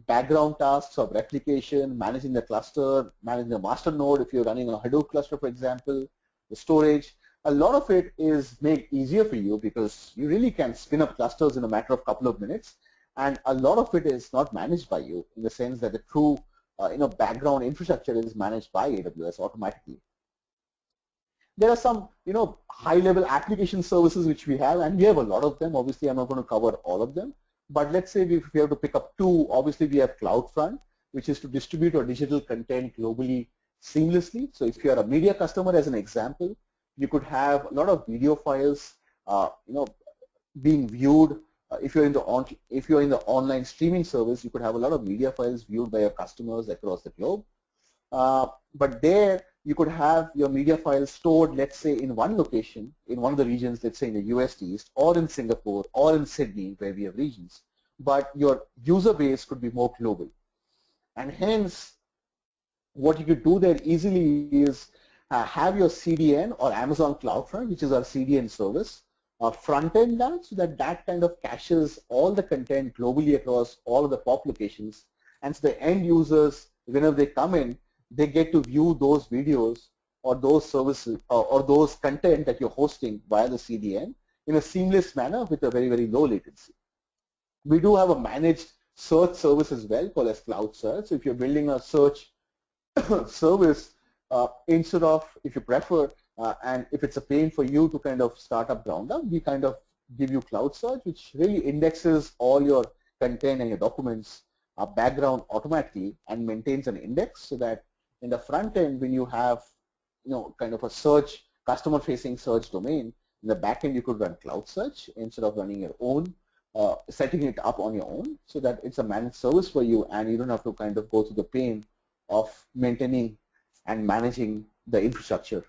background tasks of replication, managing the cluster, managing the master node if you're running a Hadoop cluster, for example, the storage, a lot of it is made easier for you because you really can spin up clusters in a matter of a couple of minutes, and a lot of it is not managed by you in the sense that the true background infrastructure is managed by AWS automatically. There are some, high-level application services which we have, and we have a lot of them. Obviously, I'm not going to cover all of them, but let's say if we have to pick up 2, obviously we have CloudFront, which is to distribute your digital content globally seamlessly. So if you are a media customer, as an example, you could have a lot of video files, being viewed. If you're in the online streaming service, you could have a lot of media files viewed by your customers across the globe. But there you could have your media files stored, let's say, in one location, in one of the regions, let's say in the US East, or in Singapore, or in Sydney, where we have regions. But your user base could be more global. And hence, what you could do there easily is have your CDN or Amazon CloudFront, which is our CDN service, front end that so that that kind of caches all the content globally across all of the POP locations. And so the end users, whenever they come in, they get to view those videos or those services or those content that you're hosting via the CDN in a seamless manner with a very, very low latency. We do have a managed search service as well called as Cloud Search. So if you're building a search service, instead of, if you prefer, and if it's a pain for you to kind of start up ground up, we kind of give you Cloud Search, which really indexes all your content and your documents background automatically and maintains an index so that in the front end, when you have, kind of a search, customer-facing search domain, in the back end you could run Cloud Search instead of running your own, setting it up on your own, so that it's a managed service for you and you don't have to kind of go through the pain of maintaining and managing the infrastructure.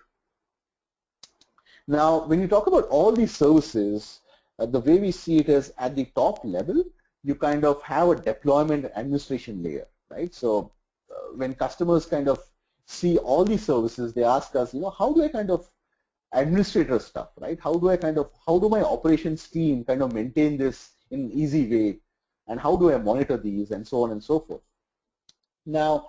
Now, when you talk about all these services, the way we see it is at the top level, you kind of have a deployment administration layer, right? So when customers kind of see all these services, they ask us, how do I kind of administrator stuff, right? How do my operations team kind of maintain this in an easy way? And how do I monitor these and so on and so forth? Now,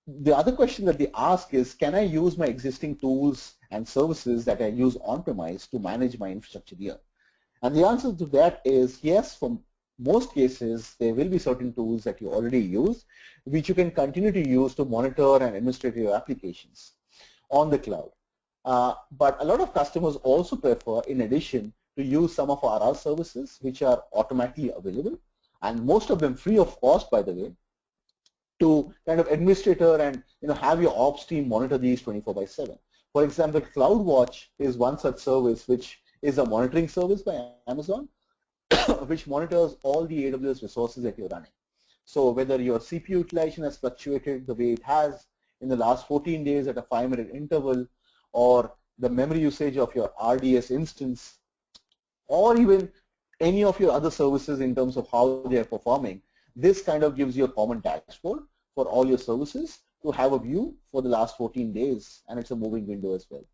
the other question that they ask is, can I use my existing tools and services that I use on-premise to manage my infrastructure here? And the answer to that is yes, for most cases, there will be certain tools that you already use, which you can continue to use to monitor and administrate your applications on the cloud. But a lot of customers also prefer, in addition, to use some of our other services, which are automatically available, and most of them free of cost, by the way, to kind of administrator and have your ops team monitor these 24/7. For example, CloudWatch is one such service, which is a monitoring service by Amazon, which monitors all the AWS resources that you're running. So whether your CPU utilization has fluctuated the way it has in the last 14 days at a 5-minute interval, or the memory usage of your RDS instance, or even any of your other services in terms of how they are performing, this kind of gives you a common dashboard for all your services to have a view for the last 14 days, and it's a moving window as well.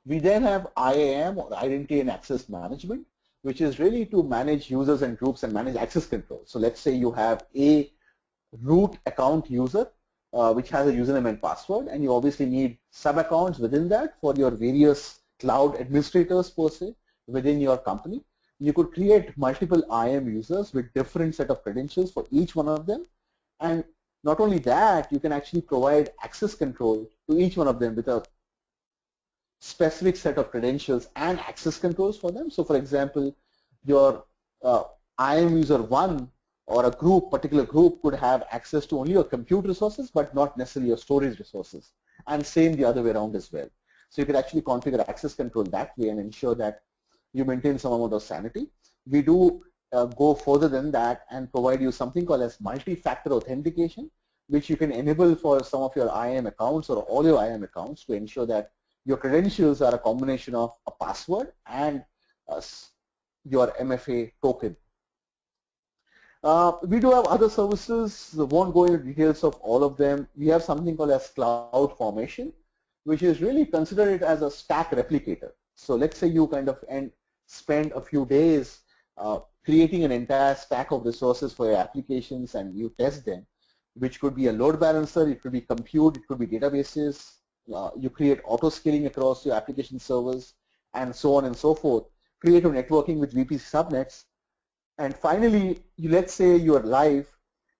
We then have IAM, or Identity and Access Management, which is really to manage users and groups and manage access control. So let's say you have a root account user which has a username and password, and you obviously need sub-accounts within that for your various cloud administrators per se within your company. You could create multiple IAM users with different set of credentials for each one of them, and not only that, you can actually provide access control to each one of them with a specific set of credentials and access controls for them. So for example, your IAM user 1 or a group, particular group, could have access to only your compute resources but not necessarily your storage resources, and same the other way around as well. So you could actually configure access control that way and ensure that you maintain some amount of sanity. We do go further than that and provide you something called as multi-factor authentication, which you can enable for some of your IAM accounts or all your IAM accounts to ensure that your credentials are a combination of a password and your MFA token. We do have other services. I won't go into details of all of them. We have something called as CloudFormation, which is really considered as a stack replicator. So let's say you kind of spend a few days creating an entire stack of resources for your applications and you test them, which could be a load balancer, it could be compute, it could be databases. You create auto-scaling across your application servers and so on and so forth. Creative networking with VPC subnets. And finally, let's say you are live,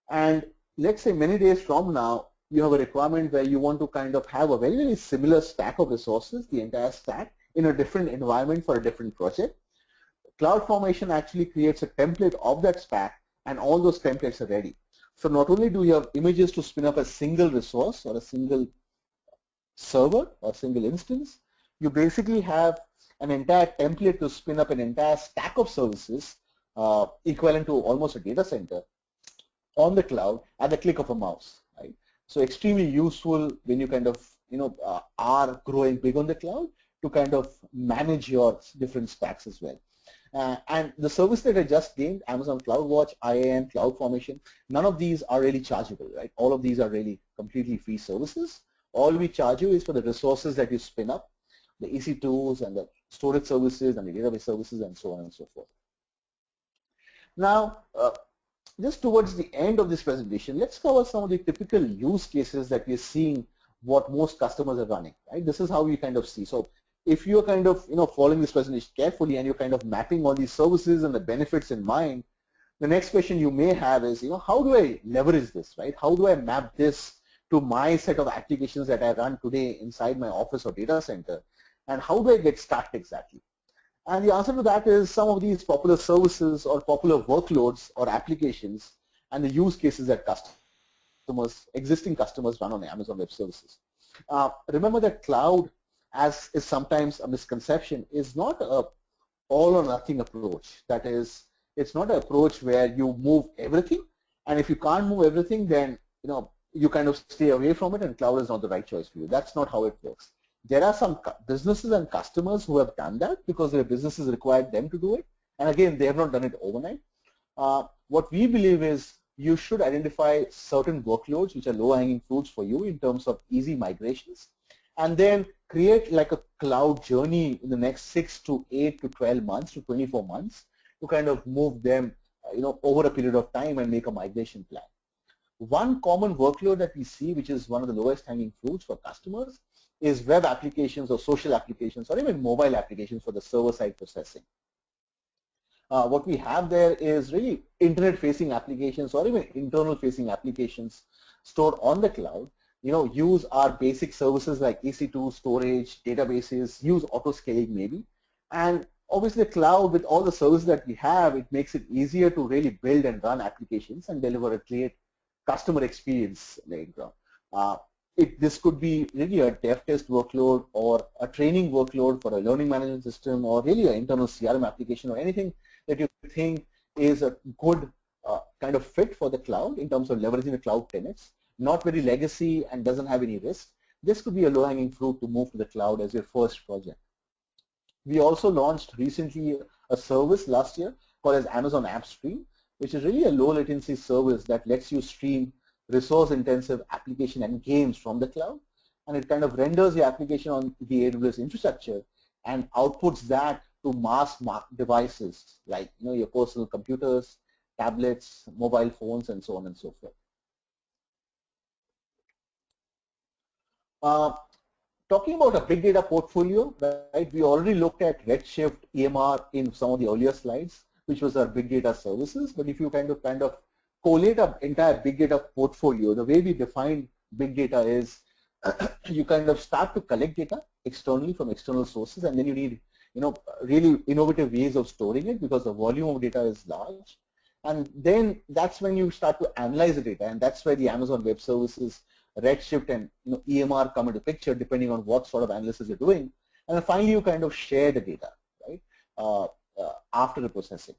and let's say many days from now, you have a requirement where you want to kind of have a very, very similar stack of resources, the entire stack, in a different environment for a different project. CloudFormation actually creates a template of that stack, and all those templates are ready. So not only do you have images to spin up a single resource or a single server or single instance, you basically have an entire template to spin up an entire stack of services equivalent to almost a data center on the cloud at the click of a mouse. Right? So extremely useful when you kind of are growing big on the cloud to kind of manage your different stacks as well. And the service that I just named, Amazon CloudWatch, IAM, CloudFormation, none of these are really chargeable, right? All of these are really completely free services. All we charge you is for the resources that you spin up, the EC2s and the storage services and the database services and so on and so forth. Now, just towards the end of this presentation, let's cover some of the typical use cases that we're seeing what most customers are running, right? This is how we kind of see. So if you're kind of, following this presentation carefully and you're kind of mapping all these services and the benefits in mind, the next question you may have is, how do I leverage this, right? How do I map this to my set of applications that I run today inside my office or data center? And how do I get started exactly? And the answer to that is some of these popular services or popular workloads or applications and the use cases that existing customers run on Amazon Web Services. Remember that cloud, as is sometimes a misconception, is not a all or nothing approach. That is, it's not an approach where you move everything, and if you can't move everything, then you kind of stay away from it, and cloud is not the right choice for you. That's not how it works. There are some businesses and customers who have done that because their businesses required them to do it, and again, they have not done it overnight. What we believe is you should identify certain workloads which are low-hanging fruits for you in terms of easy migrations, and then create like a cloud journey in the next 6 to 8 to 12 months to 24 months to kind of move them over a period of time and make a migration plan. One common workload that we see, which is one of the lowest hanging fruits for customers, is web applications or social applications or even mobile applications for the server-side processing. What we have there is really internet-facing applications or even internal-facing applications stored on the cloud. Use our basic services like EC2, storage, databases, use auto-scaling maybe. And obviously the cloud, with all the services that we have, it makes it easier to really build and run applications and deliver a great customer experience later on. This could be really a dev test workload or a training workload for a learning management system or really an internal CRM application or anything that you think is a good kind of fit for the cloud in terms of leveraging the cloud tenants, not very legacy and doesn't have any risk. This could be a low-hanging fruit to move to the cloud as your first project. We also launched recently a service last year called as Amazon AppStream, which is really a low latency service that lets you stream resource intensive application and games from the cloud, and it kind of renders the application on the AWS infrastructure and outputs that to mass devices like your personal computers, tablets, mobile phones, and so on and so forth. Talking about a big data portfolio, right? We already looked at Redshift, EMR in some of the earlier slides, which was our big data services. But if you kind of collate an entire big data portfolio, the way we define big data is you kind of start to collect data externally from external sources, and then you need really innovative ways of storing it because the volume of data is large. And then that's when you start to analyze the data, and that's where the Amazon Web Services, Redshift, and EMR come into picture depending on what sort of analysis you're doing. And then finally you kind of share the data, right, after the processing.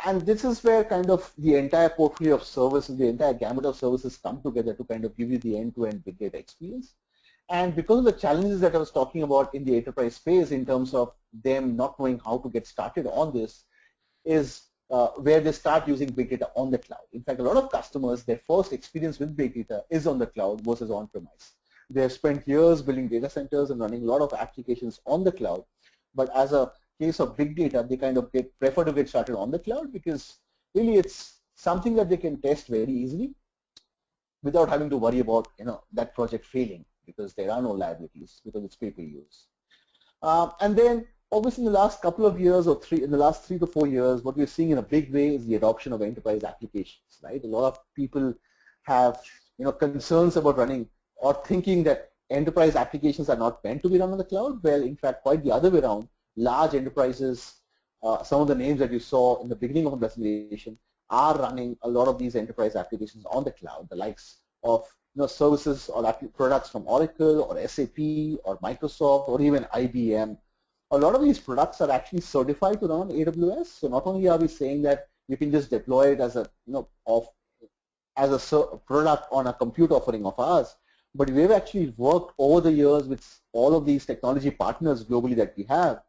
And this is where kind of the entire portfolio of services, the entire gamut of services come together to kind of give you the end-to-end big data experience. And because of the challenges that I was talking about in the enterprise space in terms of them not knowing how to get started on this is where they start using big data on the cloud. In fact, a lot of customers, their first experience with big data is on the cloud versus on-premise. They have spent years building data centers and running a lot of applications on the cloud, but as a case of big data, they kind of prefer to get started on the cloud because really it's something that they can test very easily without having to worry about that project failing because there are no liabilities because it's pay-per-use. And then obviously in the last couple of years or in the last 3 to 4 years, what we're seeing in a big way is the adoption of enterprise applications, right? A lot of people have concerns about running or thinking that enterprise applications are not meant to be run on the cloud. Well, in fact, quite the other way around. Large enterprises, some of the names that you saw in the beginning of the presentation, are running a lot of these enterprise applications on the cloud, the likes of services or products from Oracle or SAP or Microsoft or even IBM. A lot of these products are actually certified to run on AWS. So not only are we saying that you can just deploy it as a as a product on a compute offering of ours, but we've actually worked over the years with all of these technology partners globally that we have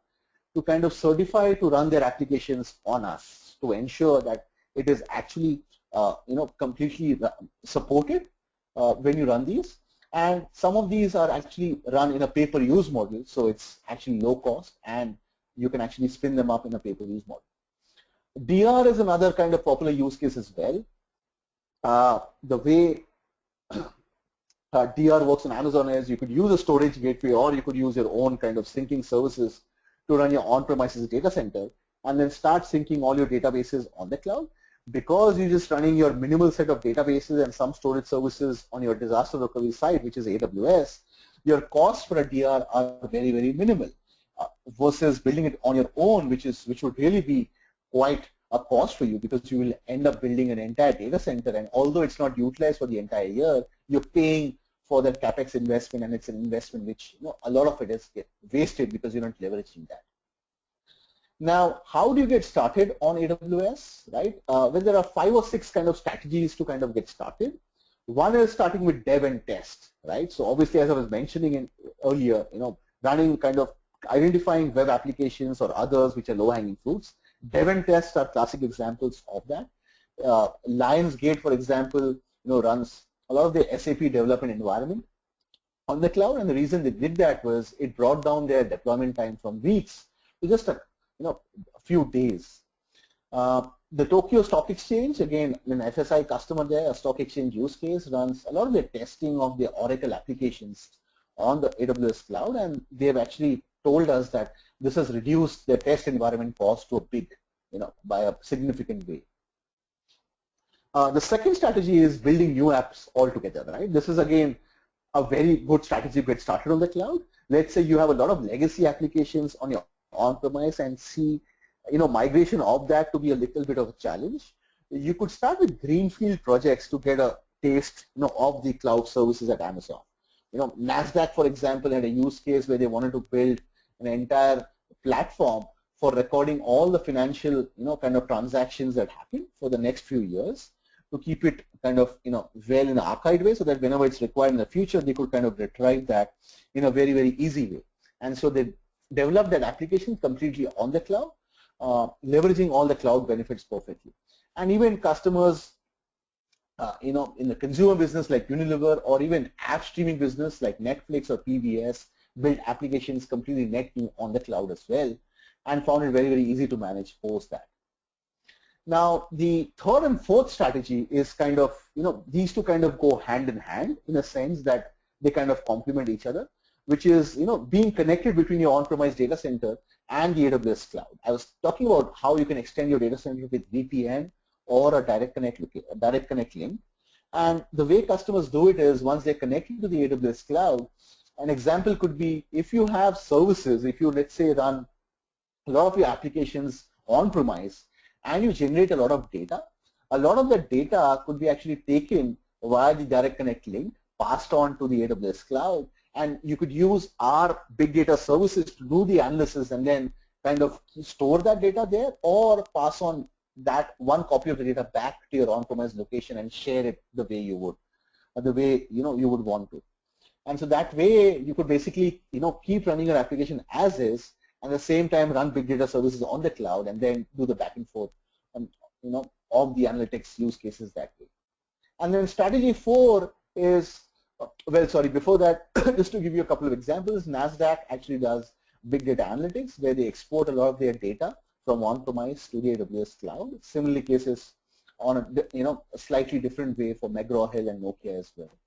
to kind of certify to run their applications on us to ensure that it is actually completely supported when you run these. And some of these are actually run in a pay-per-use model, so it's actually low cost and you can actually spin them up in a pay-per-use model. DR is another kind of popular use case as well. The way DR works on Amazon is you could use a storage gateway or you could use your own kind of syncing services to run your on-premises data center and then start syncing all your databases on the cloud. Because you're just running your minimal set of databases and some storage services on your disaster recovery side, which is AWS, your costs for a DR are very, very minimal versus building it on your own, which would really be quite a cost for you because you will end up building an entire data center, and although it's not utilized for the entire year, you're paying for that capex investment, and it's an investment which a lot of it is wasted because you're not leveraging that. Now, how do you get started on AWS, right? Well, there are 5 or 6 kind of strategies to kind of get started. One is starting with dev and test, right? So obviously, as I was mentioning earlier, running kind of identifying web applications or others which are low-hanging fruits. Dev and test are classic examples of that. Lionsgate, for example, runs a lot of the SAP development environment on the cloud, and the reason they did that was it brought down their deployment time from weeks to just a few days. The Tokyo Stock Exchange, again, an FSI customer there, a stock exchange use case, runs a lot of the testing of the Oracle applications on the AWS cloud, and they've actually told us that this has reduced their test environment cost to a big, by a significant way. The second strategy is building new apps altogether, right? This is again a very good strategy to get started on the cloud. Let's say you have a lot of legacy applications on your on-premise and see, migration of that to be a little bit of a challenge. You could start with greenfield projects to get a taste, of the cloud services at Amazon. NASDAQ, for example, had a use case where they wanted to build an entire platform for recording all the financial, kind of transactions that happen for the next few years to keep it kind of, well in an archived way so that whenever it's required in the future, they could kind of retrieve that in a very, very easy way. And so they developed that application completely on the cloud, leveraging all the cloud benefits perfectly. And even customers, in the consumer business like Unilever, or even app streaming business like Netflix or PBS, build applications completely net new on the cloud as well, and found it very, very easy to manage post that. Now, the third and fourth strategy is kind of, these two kind of go hand in hand in a sense that they kind of complement each other, which is, being connected between your on-premise data center and the AWS cloud. I was talking about how you can extend your data center with VPN or a direct connect link. And the way customers do it is once they're connected to the AWS cloud, an example could be if you have services, if you, let's say, run a lot of your applications on-premise and you generate a lot of data, a lot of that data could be actually taken via the direct connect link, passed on to the AWS cloud, and you could use our big data services to do the analysis and then kind of store that data there, or pass on that one copy of the data back to your on-premise location and share it the way you would, you would want to. And so that way you could basically, keep running your application as is, and at the same time run big data services on the cloud and then do the back and forth, of the analytics use cases that way. And then strategy 4 is, before that, just to give you a couple of examples, NASDAQ actually does big data analytics where they export a lot of their data from on-premise to the AWS cloud. Similarly cases on a slightly different way for McGraw-Hill and Nokia as well.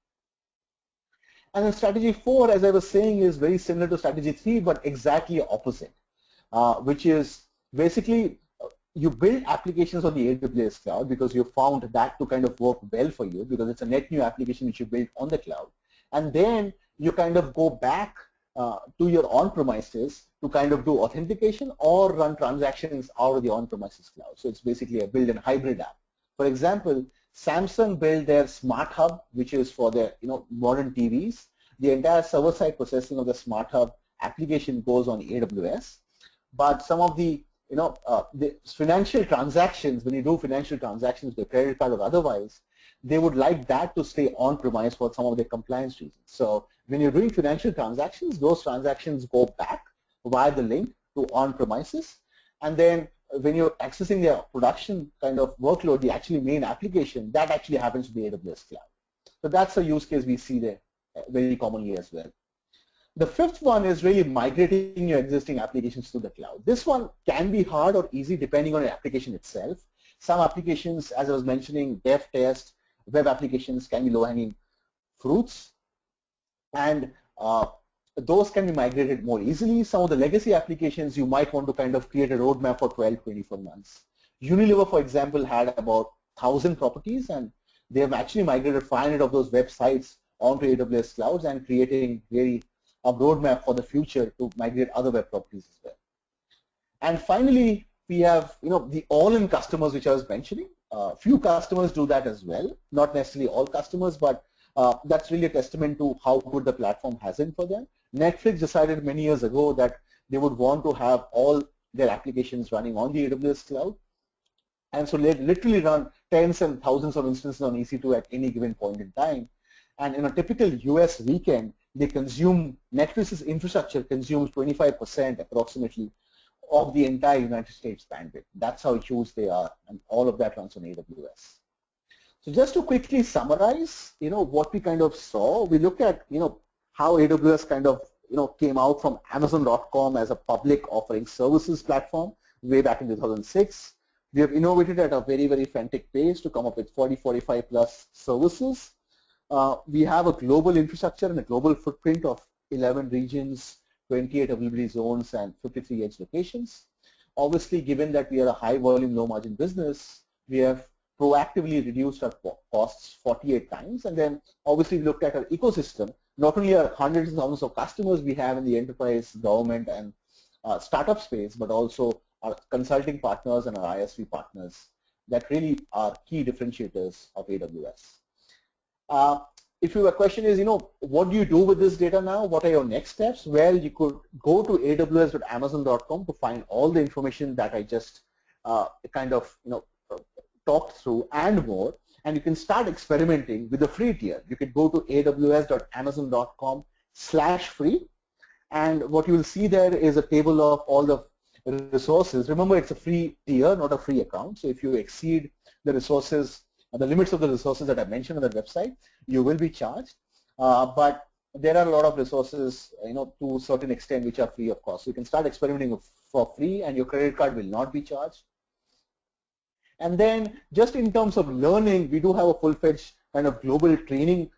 And then strategy 4, as I was saying, is very similar to strategy 3, but exactly opposite, which is basically you build applications on the AWS cloud because you found that to kind of work well for you because it's a net new application which you built on the cloud. And then you kind of go back to your on-premises to kind of do authentication or run transactions out of the on-premises cloud. So it's basically a build and hybrid app. For example, Samsung built their Smart Hub, which is for their modern TVs. The entire server-side processing of the Smart Hub application goes on AWS, but some of the the financial transactions, when you do financial transactions with a credit card or otherwise, they would like that to stay on-premise for some of their compliance reasons. So when you're doing financial transactions, those transactions go back via the link to on-premises, and then when you're accessing their production kind of workload, the actually main application, that actually happens to be AWS Cloud. So that's a use case we see there very commonly as well. The fifth one is really migrating your existing applications to the cloud. This one can be hard or easy depending on your application itself. Some applications, as I was mentioning, dev test, web applications can be low-hanging fruits, and those can be migrated more easily. Some of the legacy applications, you might want to kind of create a roadmap for 12, 24 months. Unilever, for example, had about 1,000 properties, and they have actually migrated 500 of those websites onto AWS clouds and creating really a roadmap for the future to migrate other web properties as well. And finally, we have the all-in customers, which I was mentioning. Few customers do that as well, not necessarily all customers, but that's really a testament to how good the platform has been for them. Netflix decided many years ago that they would want to have all their applications running on the AWS cloud, and so they literally run tens and thousands of instances on EC2 at any given point in time. And in a typical US weekend, Netflix's infrastructure consumes 25% approximately of the entire United States bandwidth. That's how huge they are, and all of that runs on AWS. So just to quickly summarize, what we kind of saw, we looked at, how AWS kind of, came out from Amazon.com as a public offering services platform way back in 2006. We have innovated at a very, very frantic pace to come up with 40, 45 plus services. We have a global infrastructure and a global footprint of 11 regions, 28 availability zones, and 53 edge locations. Obviously, given that we are a high volume, low margin business, we have proactively reduced our costs 48 times. And then obviously we looked at our ecosystem, not only our hundreds and thousands of customers we have in the enterprise, government, and startup space, but also our consulting partners and our ISV partners that really are key differentiators of AWS. If your question is, what do you do with this data now? What are your next steps? Well, you could go to aws.amazon.com to find all the information that I just talked through and more, and you can start experimenting with the free tier. You could go to aws.amazon.com/free, and what you will see there is a table of all the resources. Remember, it's a free tier, not a free account. So if you exceed the resources, the limits of the resources that I mentioned on the website, you will be charged. But there are a lot of resources, to a certain extent, which are free of cost. So you can start experimenting for free, and your credit card will not be charged. And then, just in terms of learning, we do have a full-fledged kind of global training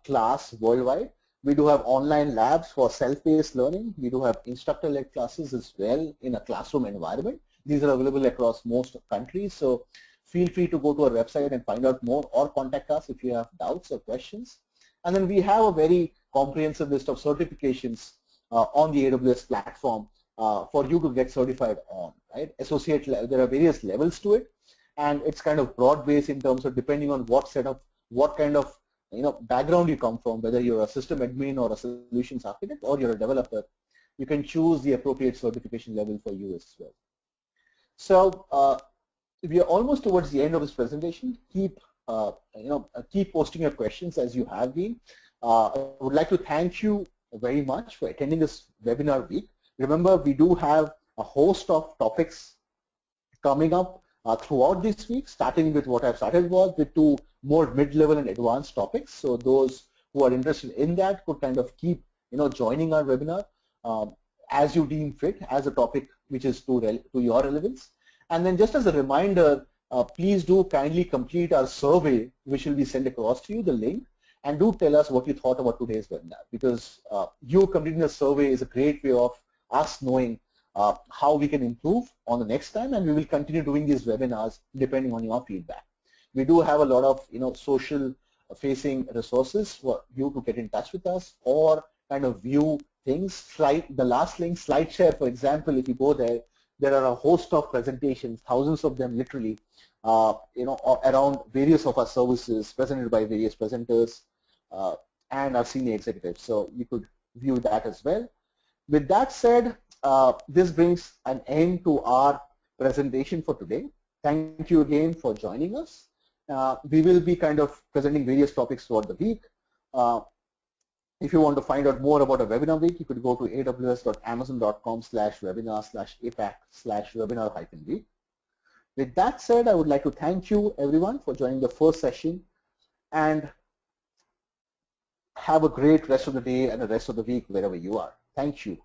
class worldwide. We do have online labs for self-paced learning. We do have instructor-led classes as well in a classroom environment. These are available across most countries. So feel free to go to our website and find out more, or contact us if you have doubts or questions. And then we have a very comprehensive list of certifications on the AWS platform for you to get certified on, right? There are various levels to it, and it's kind of broad-based in terms of depending on what kind of background you come from, whether you're a system admin or a solutions architect or you're a developer, you can choose the appropriate certification level for you as well. So we are almost towards the end of this presentation. Keep posting your questions as you have been. I would like to thank you very much for attending this webinar week. Remember, we do have a host of topics coming up throughout this week, starting with what I've started with 2 more mid-level and advanced topics. So those who are interested in that could kind of keep joining our webinar as you deem fit, as a topic which is to your relevance. And then just as a reminder, please do kindly complete our survey, which will be sent across to you, the link, and do tell us what you thought about today's webinar, because you completing the survey is a great way of us knowing how we can improve on the next time, and we will continue doing these webinars depending on your feedback. We do have a lot of social facing resources for you to get in touch with us or kind of view things. The last link, SlideShare, for example, if you go there, there are a host of presentations, thousands of them literally, around various of our services presented by various presenters and our senior executives. So you could view that as well. With that said, this brings an end to our presentation for today. Thank you again for joining us. We will be kind of presenting various topics throughout the week. If you want to find out more about a webinar week, you could go to aws.amazon.com/webinar/apac/webinar-week. With that said, I would like to thank you everyone for joining the first session, and have a great rest of the day and the rest of the week wherever you are. Thank you.